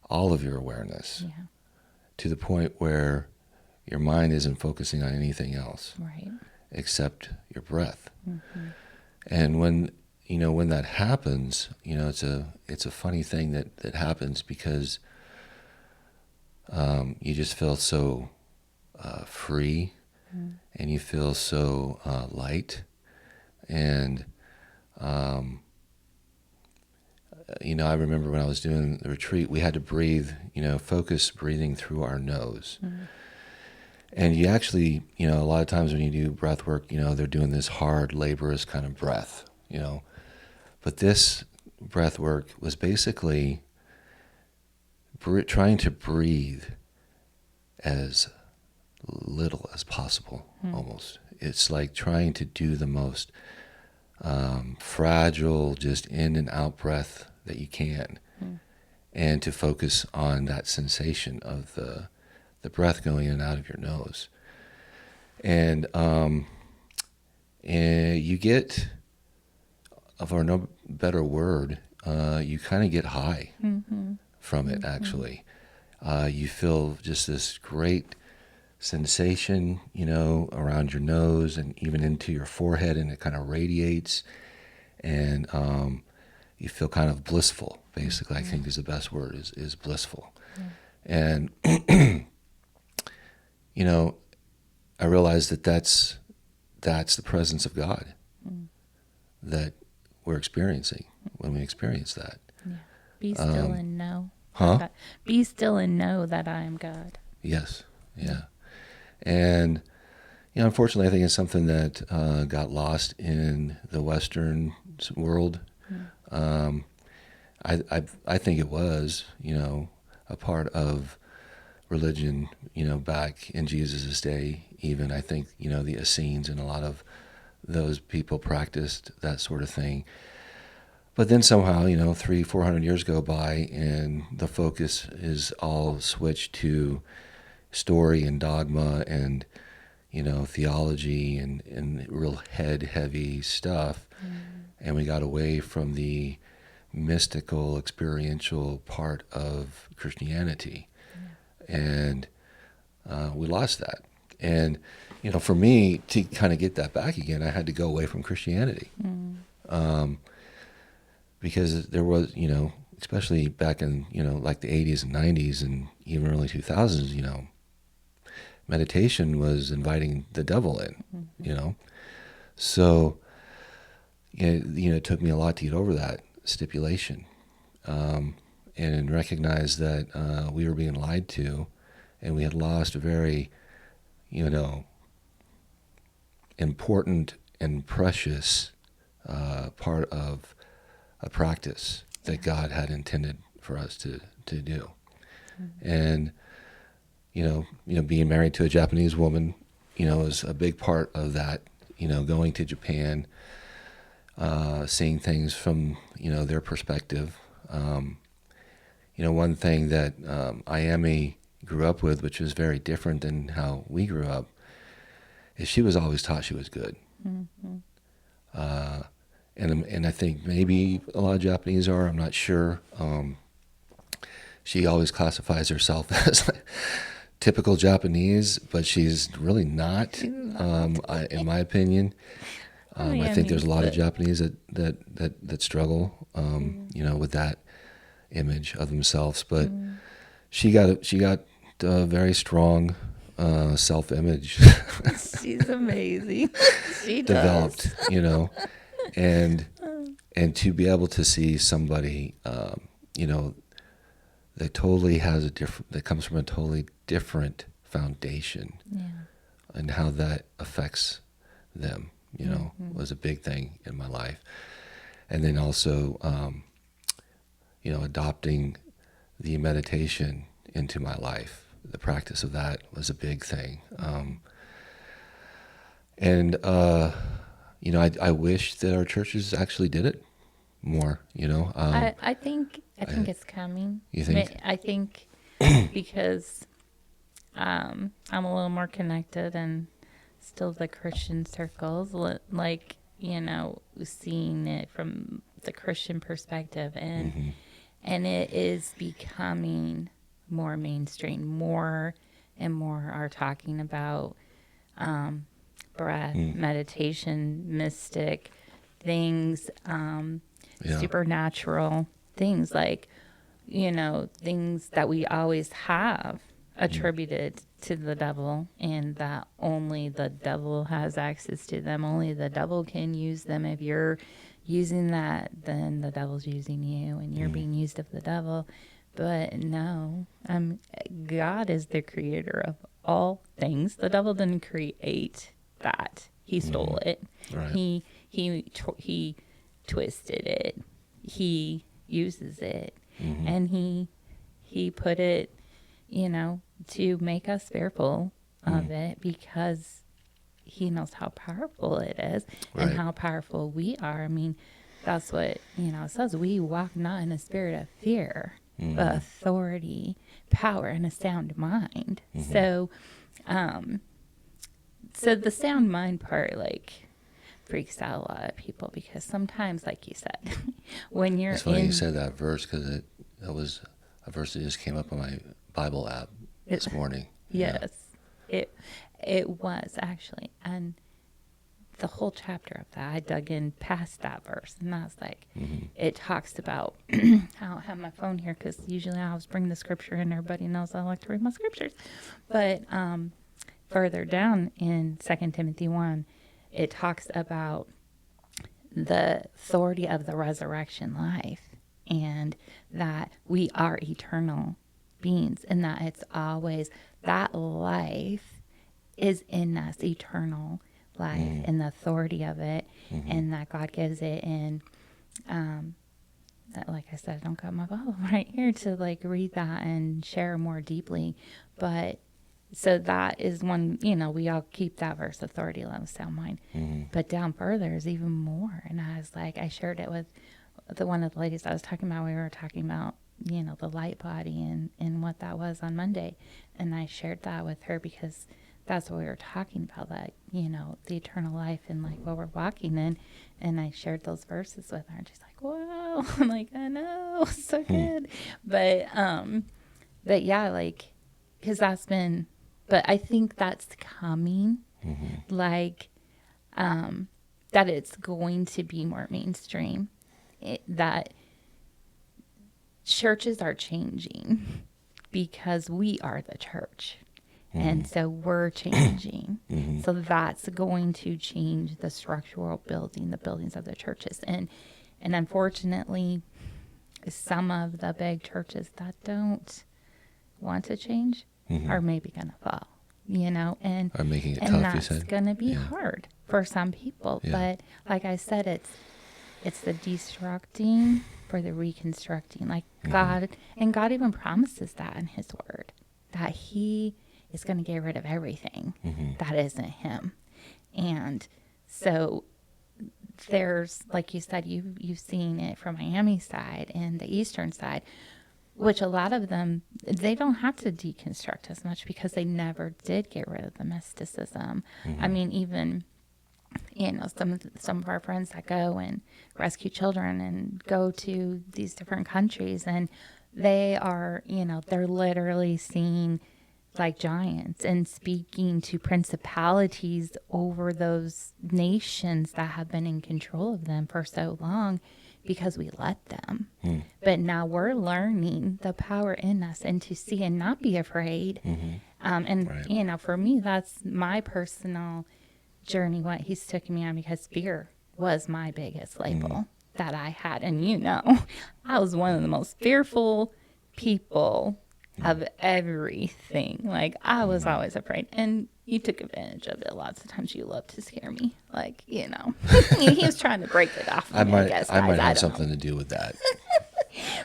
A: all of your awareness, to the point where your mind isn't focusing on anything else except your breath. And when that happens, it's a funny thing that happens, because you just feel so free, and you feel so light. And I remember when I was doing the retreat, we had to breathe, focus breathing through our nose. And you actually, a lot of times when you do breath work, they're doing this hard, laborious kind of breath, But this breath work was basically trying to breathe as little as possible, almost. It's like trying to do the most fragile, just in and out breath that you can, and to focus on that sensation of the breath going in and out of your nose. And you get, for no better word, you kind of get high from it, actually. You feel just this great sensation, around your nose and even into your forehead, and it kind of radiates, and you feel kind of blissful, basically. I think is the best word, is blissful. And I realized that that's the presence of God that we're experiencing when we experience that.
B: Be still and know.
A: Huh?
B: Be still and know that I am God.
A: Yes. Yeah. And unfortunately, I think it's something that got lost in the Western world. I think it was, a part of religion, back in Jesus' day, even. I think, the Essenes and a lot of those people practiced that sort of thing. But then somehow, 400 years go by, and the focus is all switched to story and dogma and, theology and real head-heavy stuff. And we got away from the mystical, experiential part of Christianity. And we lost that. And, for me to kind of get that back again, I had to go away from Christianity. Because there was, especially back in, like the 80s and 90s and even early 2000s, meditation was inviting the devil in, So, it took me a lot to get over that stipulation and recognize that we were being lied to, and we had lost a very, important and precious part of a practice that God had intended for us to do. And, being married to a Japanese woman, is a big part of that, going to Japan, seeing things from, their perspective. One thing that Ayami grew up with, which was very different than how we grew up, is she was always taught she was good. And I think maybe a lot of Japanese are, I'm not sure. She always classifies herself as typical Japanese, but she's really not, in my opinion. I think there's a lot of Japanese that struggle, with that image of themselves. But she got a very strong self-image.
B: She's amazing. She
A: developed,
B: does.
A: and to be able to see somebody, that totally has that comes from a totally different foundation, and how that affects them, was a big thing in my life. And then also, adopting the meditation into my life, the practice of that was a big thing. I wish that our churches actually did it more,
B: I think it's coming.
A: You think?
B: I think because I'm a little more connected and still the Christian circles, like, seeing it from the Christian perspective, and it is becoming more mainstream. More and more are talking about breath, meditation, mystic things, supernatural things, like, things that we always have attributed to the devil, and that only the devil has access to them. Only the devil can use them. If you're using that, then the devil's using you, and you're being used of the devil. But no, God is the creator of all things. The devil didn't create that. He stole it.
A: Right.
B: He twisted it. He uses it, and he put it, to make us fearful of it, because he knows how powerful it is, and how powerful we are. I mean, that's what, it says. We walk not in a spirit of fear, but authority, power, and a sound mind. So the sound mind part, like, freaks out a lot of people, because sometimes, like you said, when you're
A: It's funny you said that verse, because it was a verse that just came up on my Bible app this morning.
B: Yes, it was actually, and the whole chapter of that, I dug in past that verse, and I was like, it talks about, I don't have my phone here because usually I always bring the scripture, and everybody knows I like to read my scriptures, but further down in 2 Timothy 1, it talks about the authority of the resurrection life, and that we are eternal beings, and that it's always, that life is in us, eternal life, and the authority of it, and that God gives it. And that, like I said, I don't got my Bible right here to, like, read that and share more deeply, but So that is one, we all keep that verse, authority, love, sound mind.
A: Mm-hmm.
B: But down further is even more. And I was like, I shared it with one of the ladies I was talking about. We were talking about, the light body and what that was on Monday. And I shared that with her because that's what we were talking about, that, the eternal life and like what we're walking in. And I shared those verses with her and she's like, whoa. I'm like, I know, so good. But yeah, like, because that's been, but I think that's coming,
A: Mm-hmm.
B: like, that it's going to be more mainstream, that churches are changing because we are the church.
A: Mm-hmm.
B: And so we're changing.
A: Mm-hmm.
B: So that's going to change the structural building, the buildings of the churches. And unfortunately, some of the big churches that don't want to change
A: Mm-hmm.
B: are maybe going to fall, and
A: Are making it
B: and
A: tough, you
B: that's
A: said?
B: going to be
A: Yeah.
B: hard for some people.
A: Yeah.
B: But like I said, it's the destructing for the reconstructing. Like
A: Mm-hmm.
B: God even promises that in His Word, that He is going to get rid of everything
A: Mm-hmm.
B: that isn't Him. And so there's, like you said, you've seen it from Miami's side and the eastern side, which a lot of them, they don't have to deconstruct as much because they never did get rid of the mysticism.
A: Mm-hmm.
B: I mean, even some of our friends that go and rescue children and go to these different countries, and they are, they're literally seeing like giants and speaking to principalities over those nations that have been in control of them for so long because we let them.
A: Mm-hmm.
B: But now we're learning the power in us and to see and not be afraid.
A: Mm-hmm.
B: And,
A: Right.
B: for me, that's my personal journey, what He's taken me on, because fear was my biggest label
A: Mm-hmm.
B: that I had. And, I was one of the most fearful people of everything. Like, I was always afraid. And you took advantage of it lots of times. You loved to scare me. Like, he was trying to break it off
A: I
B: of me, I
A: might
B: guess,
A: I
B: guys.
A: might
B: I
A: have
B: don't know.
A: something to do with that,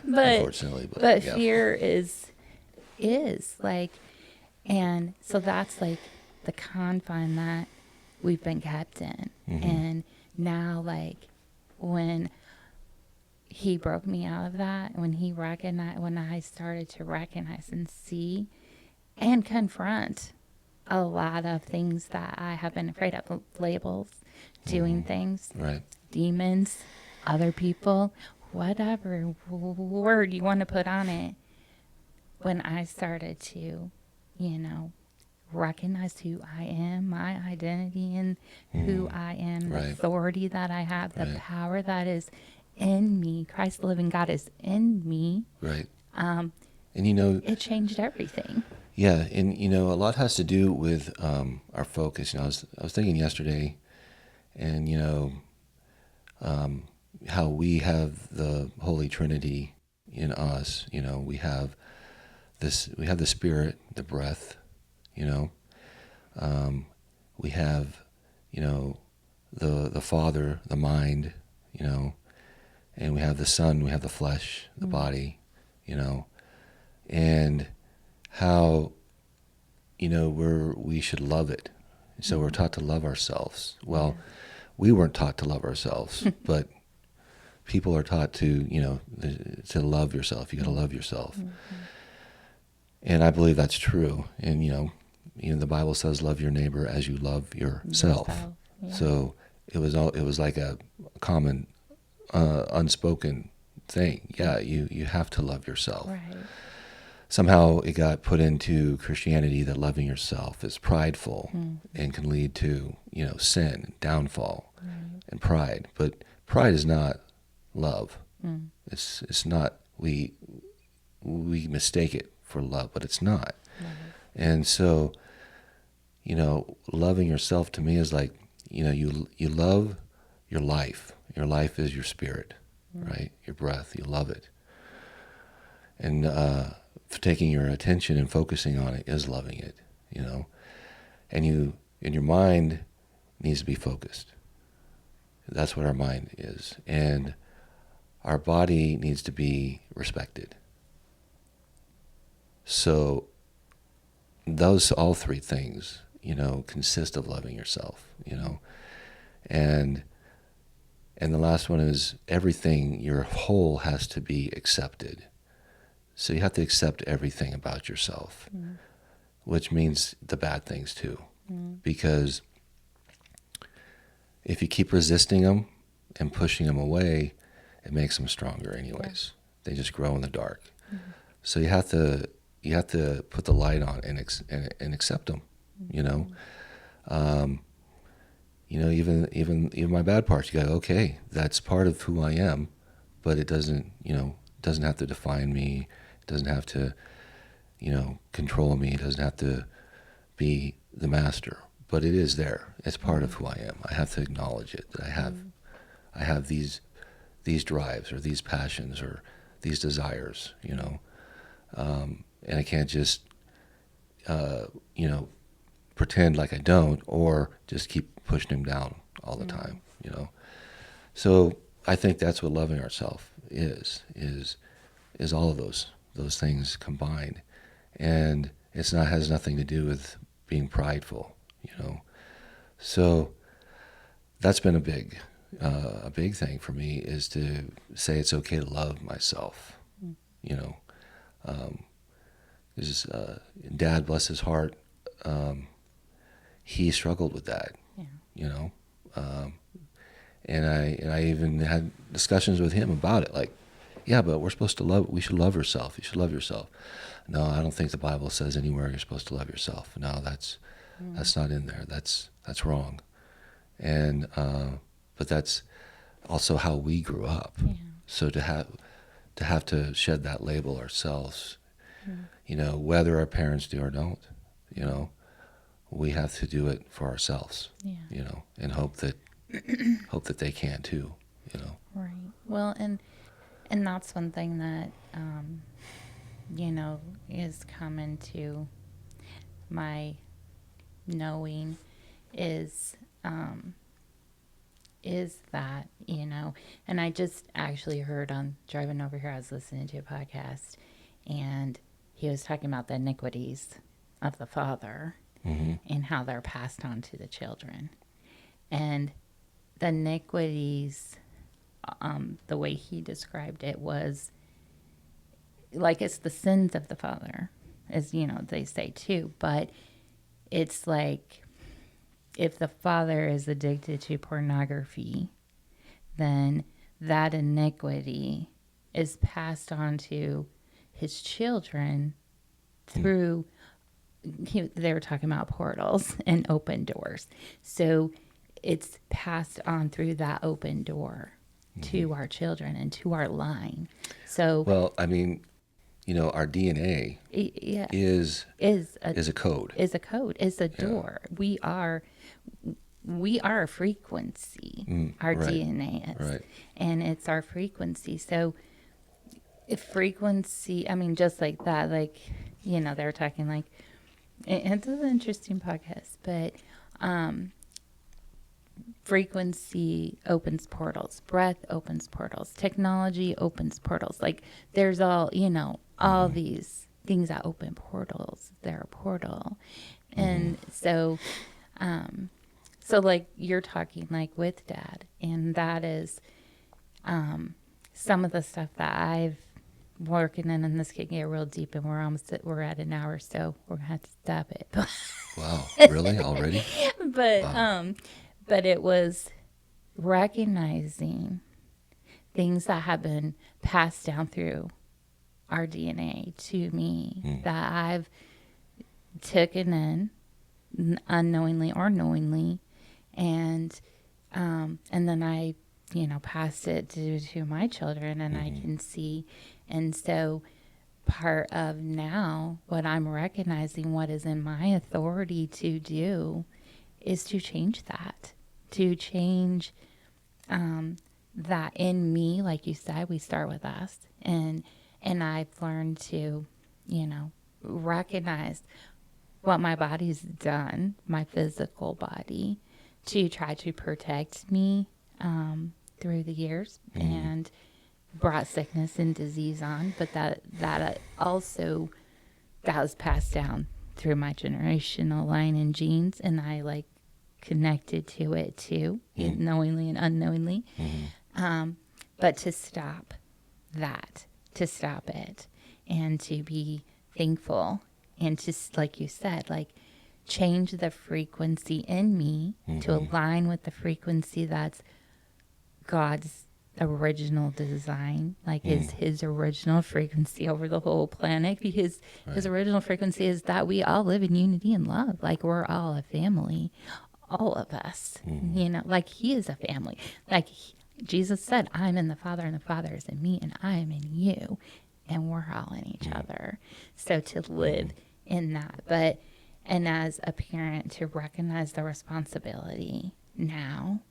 B: But
A: unfortunately.
B: but
A: Yeah.
B: fear is like, and so that's like the confine that we've been kept in.
A: Mm-hmm.
B: And now, like, when He broke me out of that, when I started to recognize and see and confront a lot of things that I have been afraid of, labels, doing things,
A: Right.
B: demons, other people, whatever word you want to put on it. When I started to, recognize who I am, my identity, and who I am, the
A: Right.
B: authority that I have, the
A: Right.
B: power that is in me, Christ the living God is in me,
A: Right.
B: um,
A: And
B: it changed everything.
A: yeah, and a lot has to do with our focus. I was thinking yesterday, and how we have the Holy Trinity in us. We have the Spirit, the breath. You know, we have the Father, the mind. And we have the Son, we have the flesh, the body. And how we should love it. So we're taught to love ourselves. Well, we weren't taught to love ourselves, but people are taught to to love yourself. You got to love yourself, and I believe that's true. And the Bible says, "Love your neighbor as you love yourself."
B: Yeah.
A: So it was like a common, unspoken thing. Yeah, you have to love yourself.
B: Right.
A: Somehow it got put into Christianity that loving yourself is prideful and can lead to sin, downfall, and pride. But pride is not love. It's not. We mistake it for love, but it's not. And so loving yourself to me is like you love your life. Your life is your spirit, right? Your breath. You love it, and taking your attention and focusing on it is loving it, and your mind needs to be focused. That's what our mind is. And our body needs to be respected. So those all three things, consist of loving yourself, and the last one is everything, your whole has to be accepted. So you have to accept everything about yourself, which means the bad things too, because if you keep resisting them and pushing them away, it makes them stronger anyways. They just grow in the dark. So you have to put the light on and accept them. Even my bad parts. You go, okay, that's part of who I am, but it doesn't have to define me. It doesn't have to control me. It doesn't have to be the master. But it is there. It's part of who I am. I have to acknowledge it, that I have these drives or these passions or these desires, and I can't just pretend like I don't, or just keep pushing them down all the time, So I think that's what loving ourselves is all of those things combined, and has nothing to do with being prideful, So that's been a big thing for me, is to say it's okay to love myself, Dad, bless his heart, he struggled with that, and I even had discussions with him about it, like, yeah, but we should love yourself. You should love yourself. No, I don't think the Bible says anywhere you're supposed to love yourself. No, that's not in there. That's wrong. And but that's also how we grew up. Yeah. So to have to shed that label ourselves, whether our parents do or don't, we have to do it for ourselves. Yeah. And hope that they can too.
B: Right. Well, and that's one thing that is common to my knowing is that, and I just actually heard on driving over here, I was listening to a podcast, and he was talking about the iniquities of the father, and how they're passed on to the children. And the iniquities, the way he described it, was like it's the sins of the father, as they say too, but it's like if the father is addicted to pornography, then that iniquity is passed on to his children through, they were talking about portals and open doors. So it's passed on through that open door to our children and to our line. So,
A: well, I mean, our DNA is a code.
B: Is a code. Is a door. We are a frequency. Our
A: right.
B: DNA is,
A: right.
B: And it's our frequency. So, if frequency, I mean, just like that, like they were talking like, it's an interesting podcast, but frequency opens portals, breath opens portals, technology opens portals. Like there's all, all these things that open portals. They're a portal. And so like you're talking like with Dad, and that is some of the stuff that I've working in, and this could get real deep, and we're at an hour, so we're gonna have to stop it.
A: Wow, really? Already?
B: But
A: wow.
B: But it was recognizing things that have been passed down through our DNA to me that I've taken in unknowingly or knowingly, and then I passed it to my children, and I can see. And so part of now what I'm recognizing, what is in my authority to do, is to change that, to change that in me. Like you said, we start with us, and I've learned to recognize what my body's done, my physical body, to try to protect me through the years, and brought sickness and disease on. But that also, that was passed down through my generational line and genes, and I like connected to it too, knowingly and unknowingly. But to stop that, to stop it, and to be thankful, and to, like you said, like change the frequency in me to align with the frequency that's God's original design, like his original frequency over the whole planet, because his original frequency is that we all live in unity and love, like we're all a family, all of us, you know, like he is a family, like Jesus said, I'm in the Father and the Father is in me and I am in you, and we're all in each other. So to live in that, but and as a parent to recognize the responsibility now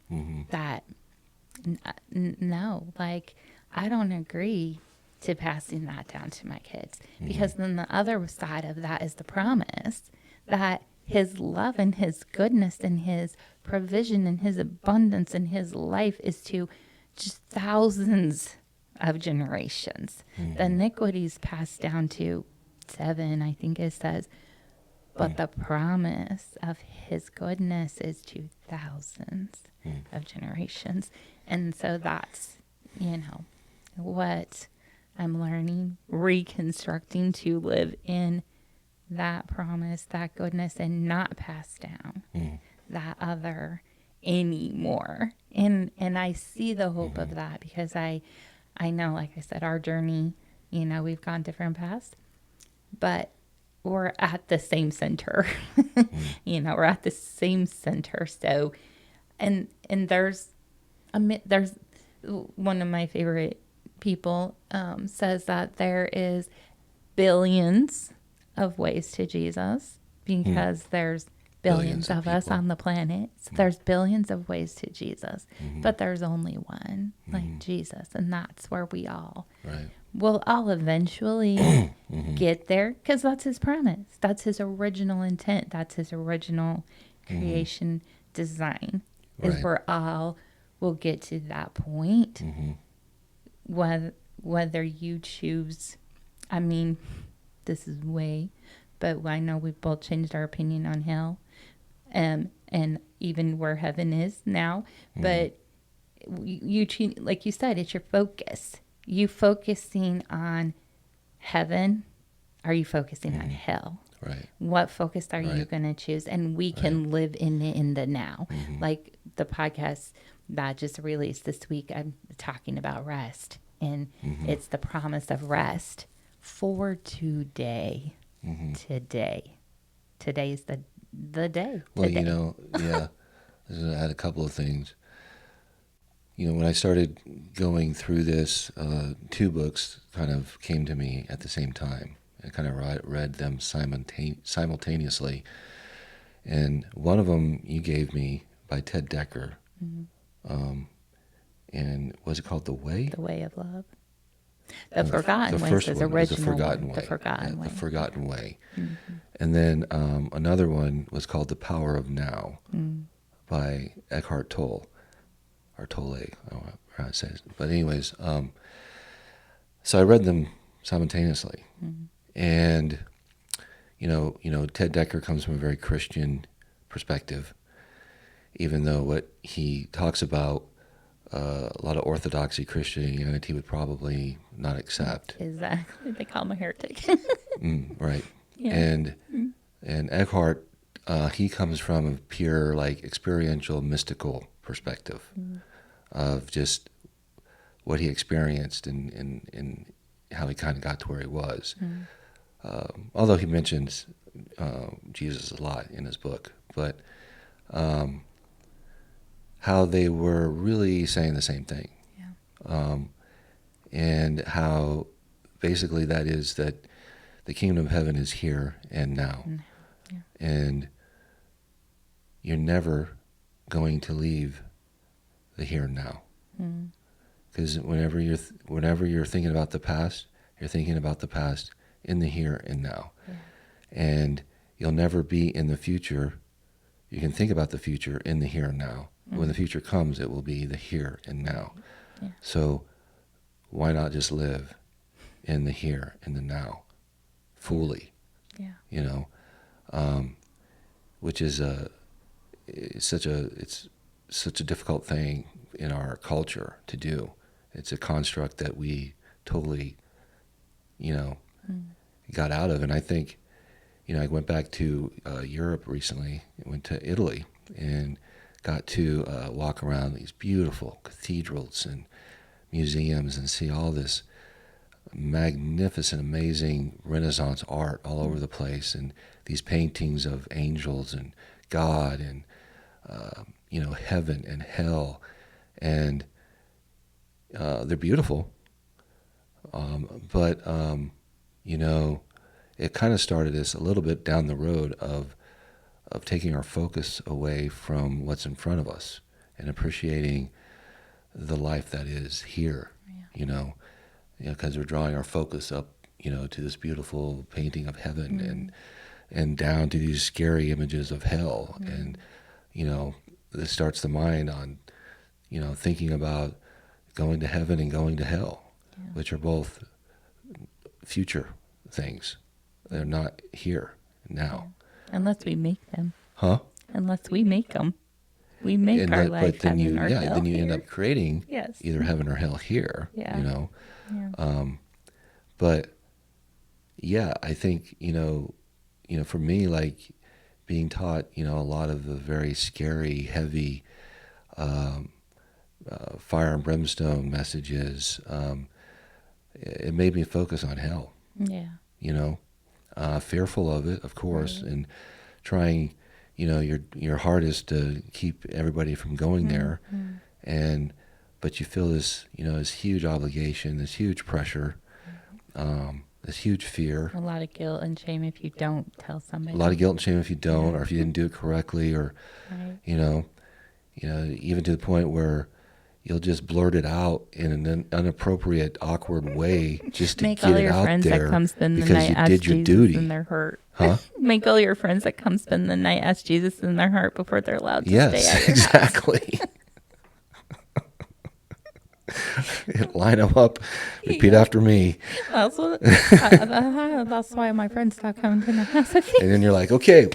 B: that no, like I don't agree to passing that down to my kids, because then the other side of that is the promise that his love and his goodness and his provision and his abundance and his life is to just thousands of generations. The iniquities passed down to 7, I think it says, but the promise of his goodness is to thousands of generations. And so that's, you know, what I'm learning, reconstructing to live in that promise, that goodness, and not pass down that other anymore. And I see the hope of that, because I know, like I said, our journey, you know, we've gone different paths, but we're at the same center. You know, we're at the same center. So, and there's one of my favorite people says that there is billions of ways to Jesus, because there's billions of us on the planet. So there's billions of ways to Jesus, but there's only one, like Jesus, and that's where we all will all eventually get there, because that's his promise. That's his original intent. That's his original creation design, is we're all will get to that point. Whether you choose, I mean, this is way, but I know we've both changed our opinion on hell, and even where heaven is now. But you like you said, it's your focus. You focusing on heaven? Are you focusing on hell?
A: Right.
B: What focus are you going to choose? And we can live in it in the now. Like the podcast that just released this week, I'm talking about rest, and it's the promise of rest for today. Today's the day.
A: Well,
B: today.
A: you know, yeah, I had a couple of things. You know, when I started going through this, 2 books kind of came to me at the same time. I kind of read them simultaneously. And one of them you gave me by Ted Decker. And was it called The Way?
B: The Way of Love. The Forgotten Way.
A: First
B: His
A: one was
B: original
A: The Forgotten
B: one.
A: Way.
B: The Forgotten Way.
A: The Forgotten Way. And then another one was called The Power of Now by Eckhart Tolle. Or Tolle, I don't know how to say it. But anyways, so I read them simultaneously. And, you know, Ted Decker comes from a very Christian perspective, even though what he talks about, a lot of orthodoxy Christianity would probably not accept.
B: Exactly. They call him a heretic.
A: Right.
B: Yeah.
A: And Eckhart, he comes from a pure, like, experiential, mystical perspective of just what he experienced and how he kind of got to where he was. Although he mentions Jesus a lot in his book, but how they were really saying the same thing. And how basically that is that the kingdom of heaven is here and now. And you're never going to leave the here and now. Because whenever you're thinking about the past, you're thinking about the past in the here and now. And you'll never be in the future. You can think about the future in the here and now. When the future comes, it will be the here and now. So why not just live in the here and the now fully? You know, which is it's such a difficult thing in our culture to do. It's a construct that we totally, got out of. And I think, I went back to Europe recently. I went to Italy and got to walk around these beautiful cathedrals and museums and see all this magnificent, amazing Renaissance art all over the place, and these paintings of angels and God and heaven and hell, and they're beautiful. But it kind of started us a little bit down the road of taking our focus away from what's in front of us and appreciating the life that is here. Because we're drawing our focus up, to this beautiful painting of heaven and down to these scary images of hell. And, this starts the mind on, thinking about going to heaven and going to hell, which are both future things. They're not here now.
B: Unless we make them.
A: Huh?
B: Unless we make them. We make our life
A: but then
B: heaven or hell
A: then you
B: here.
A: end up creating either heaven or hell here.
B: Yeah.
A: But I think for me, like being taught a lot of the very scary, heavy fire and brimstone messages, it made me focus on hell. Fearful of it, of course, and trying your hardest to keep everybody from going there, but you feel this this huge obligation, this huge pressure, this huge fear,
B: a lot of guilt and shame if you don't tell somebody.
A: A lot of guilt and shame if you don't, or if you didn't do it correctly, or even to the point where you'll just blurt it out in an inappropriate, awkward way just to
B: Make
A: get
B: all
A: it
B: your
A: out
B: friends
A: there
B: that come spend the
A: because
B: night
A: you
B: ask
A: did your
B: Jesus
A: duty.
B: and they're hurt.
A: Huh?
B: Make all your friends that come spend the night ask Jesus in their heart before they're allowed to stay at your house.
A: Exactly. Line them up. Repeat after me.
B: That's that's why my friends stop coming to my house.
A: And then you're like, okay,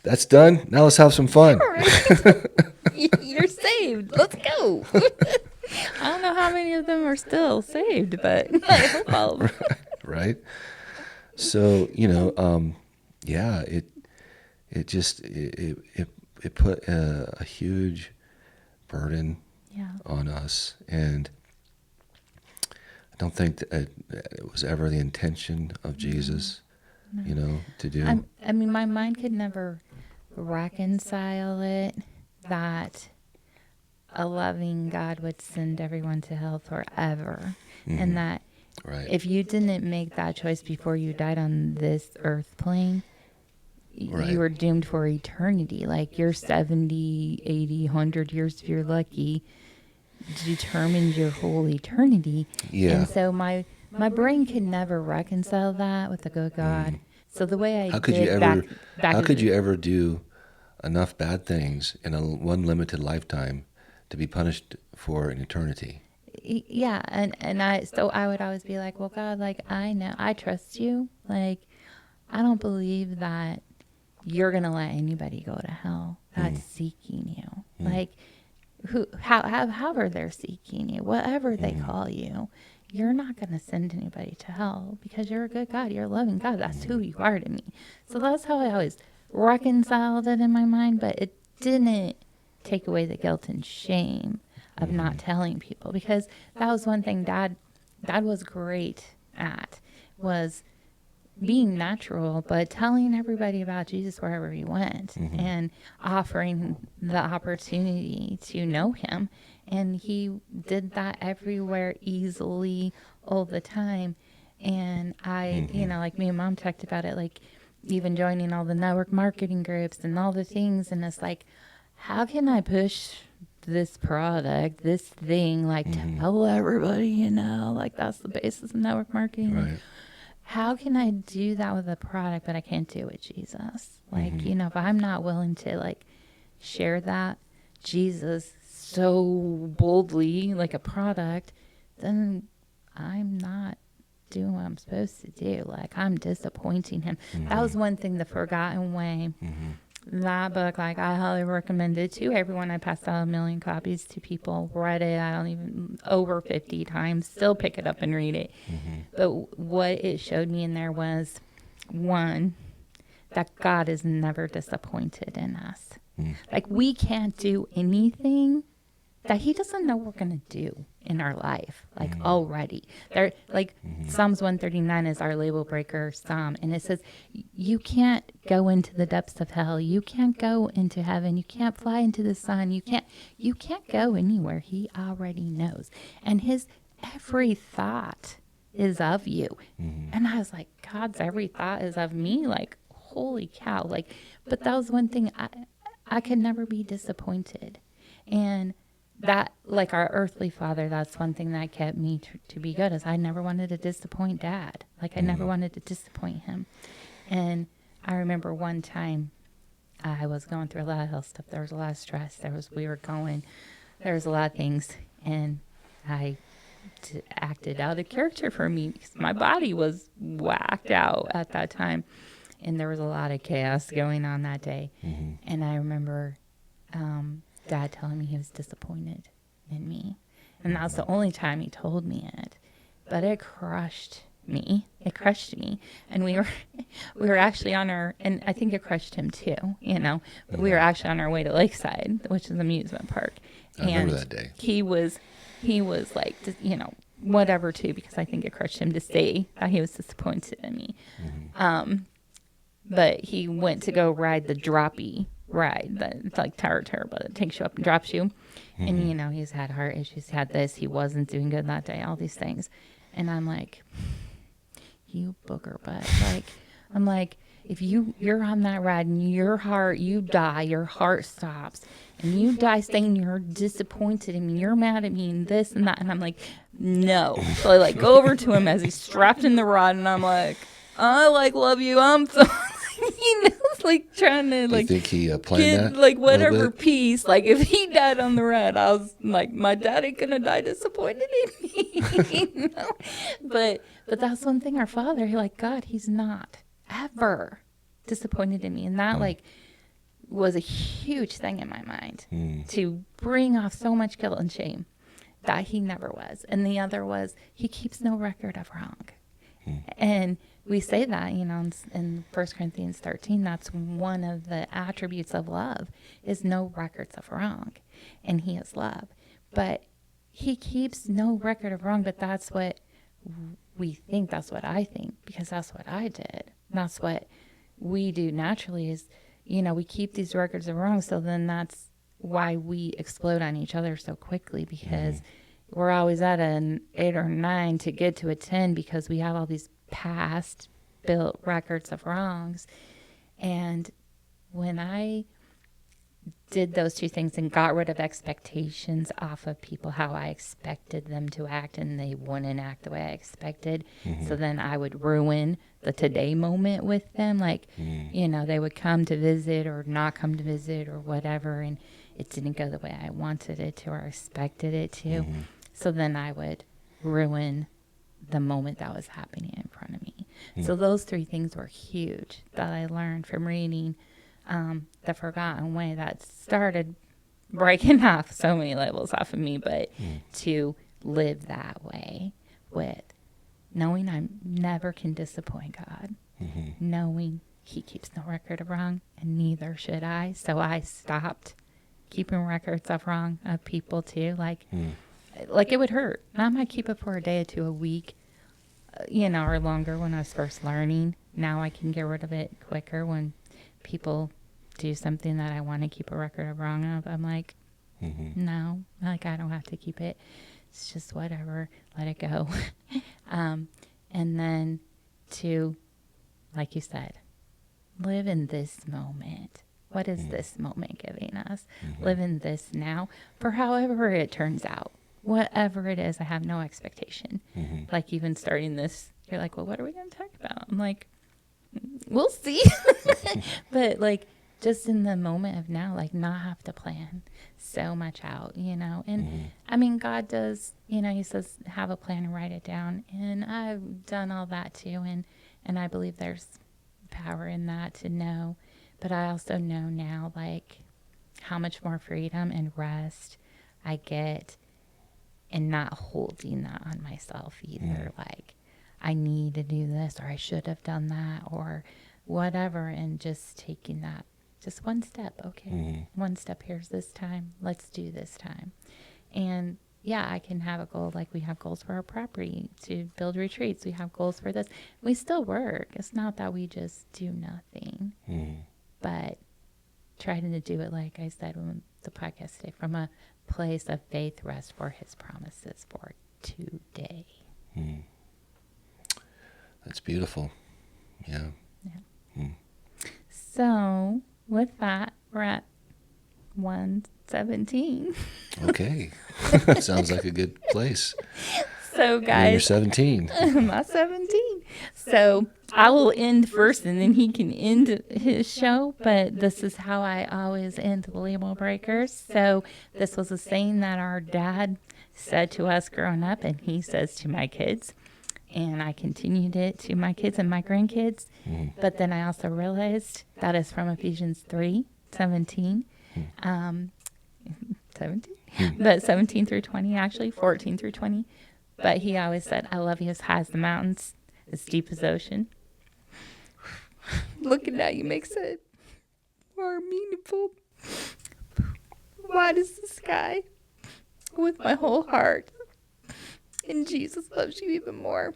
A: that's done. Now let's have some fun.
B: You're saved. Let's go. I don't know how many of them are still saved, but I hope all of them.
A: Right. So, it put a huge burden on us, and I don't think that it was ever the intention of Jesus, to do.
B: I mean, my mind could never reconcile it that a loving God would send everyone to hell forever, and that if you didn't make that choice before you died on this earth plane, you were doomed for eternity. Like your 70, 80, 100 years, if you're lucky, determines your whole eternity.
A: Yeah.
B: And so my brain could never reconcile that with a good God. So the way I
A: how could you ever do enough bad things in one limited lifetime to be punished for an eternity?
B: Yeah, and I would always be like, well, God, like I know, I trust you. Like I don't believe that you're gonna let anybody go to hell that's seeking you. Like however they're seeking you, whatever they call you, you're not gonna send anybody to hell because you're a good God, you're a loving God. That's who you are to me. So that's how I always reconciled it in my mind, but it didn't take away the guilt and shame of not telling people, because that was one thing Dad was great at, was being natural, but telling everybody about Jesus wherever he went and offering the opportunity to know him. And he did that everywhere easily all the time. And I, like me and Mom talked about it, like even joining all the network marketing groups and all the things. And it's like, how can I push this product, this thing, like tell everybody, like that's the basis of network marketing.
A: Right.
B: How can I do that with a product, but I can't do it with Jesus? Like, if I'm not willing to like share that Jesus so boldly, like a product, then I'm not doing what I'm supposed to do. Like, I'm disappointing him. That was one thing, The Forgotten Way. That book, like, I highly recommend it to everyone. I passed out 1 million copies to people, read it, I don't even, over 50 times, still pick it up and read it. But what it showed me in there was, one, that God is never disappointed in us. Like, we can't do anything that he doesn't know we're going to do in our life, like, already. There, like, Psalms 139 is our label breaker psalm, and it says, you can't go into the depths of hell. You can't go into heaven. You can't fly into the sun. You can't go anywhere. He already knows. And his every thought is of you. And I was like, God's every thought is of me? Like, holy cow. Like, but that was one thing, I could never be disappointed. And that, like our earthly father, that's one thing that kept me to be good, is I never wanted to disappoint Dad. Like, I never wanted to disappoint him. And I remember one time I was going through a lot of health stuff. There was a lot of stress. There was a lot of things. And I acted out of character for me because my body was whacked out at that time. And there was a lot of chaos going on that day. And I remember Dad telling me he was disappointed in me. And that was the only time he told me it. But it crushed me. It crushed me. And we were actually on our, and I think it crushed him too, you know, but we were actually on our way to Lakeside, which is an amusement park.
A: I remember that day.
B: He was like, you know, whatever too, because I think it crushed him to say that he was disappointed in me. But he went to go ride the droppy ride, that it's like Tower Terror, but it takes you up and drops you. And, you know, he's had heart issues, had this, he wasn't doing good that day, all these things. And I'm like, you booger butt. Like, I'm like, if you're on that ride and you die, your heart stops, and you die saying you're disappointed in me, you're mad at me, and this and that. And I'm like, no. So I, like, go over to him as he's strapped in the rod, and I'm like, I, like, love you. I'm so... you know, like, trying to, like,
A: you think he planned
B: get,
A: that,
B: like, whatever peace. Like, if he died on the ride, I was like, my dad ain't gonna die disappointed in me. You know? But that's one thing, our father, he, like, God, he's not ever disappointed in me. And that, like, was a huge thing in my mind to bring off so much guilt and shame that he never was. And the other was, he keeps no record of wrong. And we say that, you know, in 1 Corinthians 13, that's one of the attributes of love, is no records of wrong. And he is love. But he keeps no record of wrong, but that's what we think. That's what I think, because that's what I did. That's what we do naturally is, you know, we keep these records of wrong. So then that's why we explode on each other so quickly, because we're always at an 8 or 9 to get to a 10, because we have all these past built records of wrongs. And when I did those two things and got rid of expectations off of people, how I expected them to act, and they wouldn't act the way I expected, so then I would ruin the today moment with them. Like, you know, they would come to visit or not come to visit or whatever, and it didn't go the way I wanted it to or expected it to. So then I would ruin the moment that was happening in front of me. So those three things were huge that I learned from reading The Forgotten Way, that started breaking off so many labels off of me, but to live that way with knowing I never can disappoint God, knowing he keeps no record of wrong, and neither should I. So I stopped keeping records of wrong of people too. Like it would hurt. I might keep it for a day or two, a week, you know, or longer when I was first learning. Now I can get rid of it quicker when people do something that I want to keep a record of wrong of. I'm like, no, like, I don't have to keep it. It's just whatever, let it go. And then to, like you said, live in this moment. What is this moment giving us? Live in this now for however it turns out. Whatever it is, I have no expectation. Like, even starting this, you're like, well, what are we going to talk about? I'm like, we'll see. But, like, just in the moment of now, like not have to plan so much out, you know. And
A: Mm-hmm.
B: I mean, God does, you know, He says, have a plan and write it down. And I've done all that too. And I believe there's power in that to know. But I also know now, like, how much more freedom and rest I get and not holding that on myself either. Like, I need to do this, or I should have done that, or whatever, and just taking that just one step. Okay, one step, here's this time, let's do this time. And yeah, I can have a goal, like we have goals for our property to build retreats, we have goals for this. We still work. It's not that we just do nothing, but trying to do it, like I said when the podcast today, from a place of faith, rest for His promises for today.
A: That's beautiful. Yeah.
B: So with that, we're at 117.
A: Okay. Sounds like a good place.
B: So
A: You're in your
B: guys,
A: 17.
B: my 17. So I will end first and then he can end his show. But this is how I always end the Label Breakers. So this was a saying that our dad said to us growing up, and he says to my kids. And I continued it to my kids and my grandkids. But then I also realized that is from Ephesians 3:17. 17? But 17 through 20, actually, 14 through 20. But he always said, I love you as high as the mountains, as deep as ocean. Looking at you makes it more meaningful. Wide as the sky, with my whole heart. And Jesus loves you even more.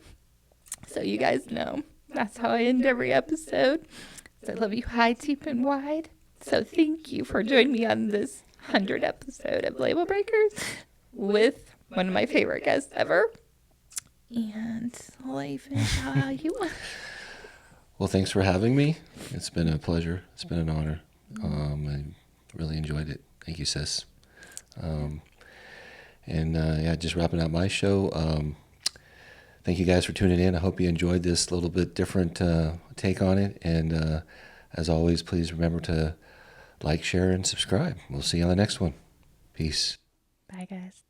B: So you guys know, that's how I end every episode. So I love you high, deep, and wide. So thank you for joining me on this 100th episode of Label Breakers with one of my favorite guests ever. And I'll let you finish how you want.
A: Well, thanks for having me. It's been a pleasure. It's been an honor. I really enjoyed it. Thank you, sis. Yeah, just wrapping up my show. Thank you guys for tuning in. I hope you enjoyed this little bit different take on it. And as always, please remember to like, share, and subscribe. We'll see you on the next one. Peace.
B: Bye, guys.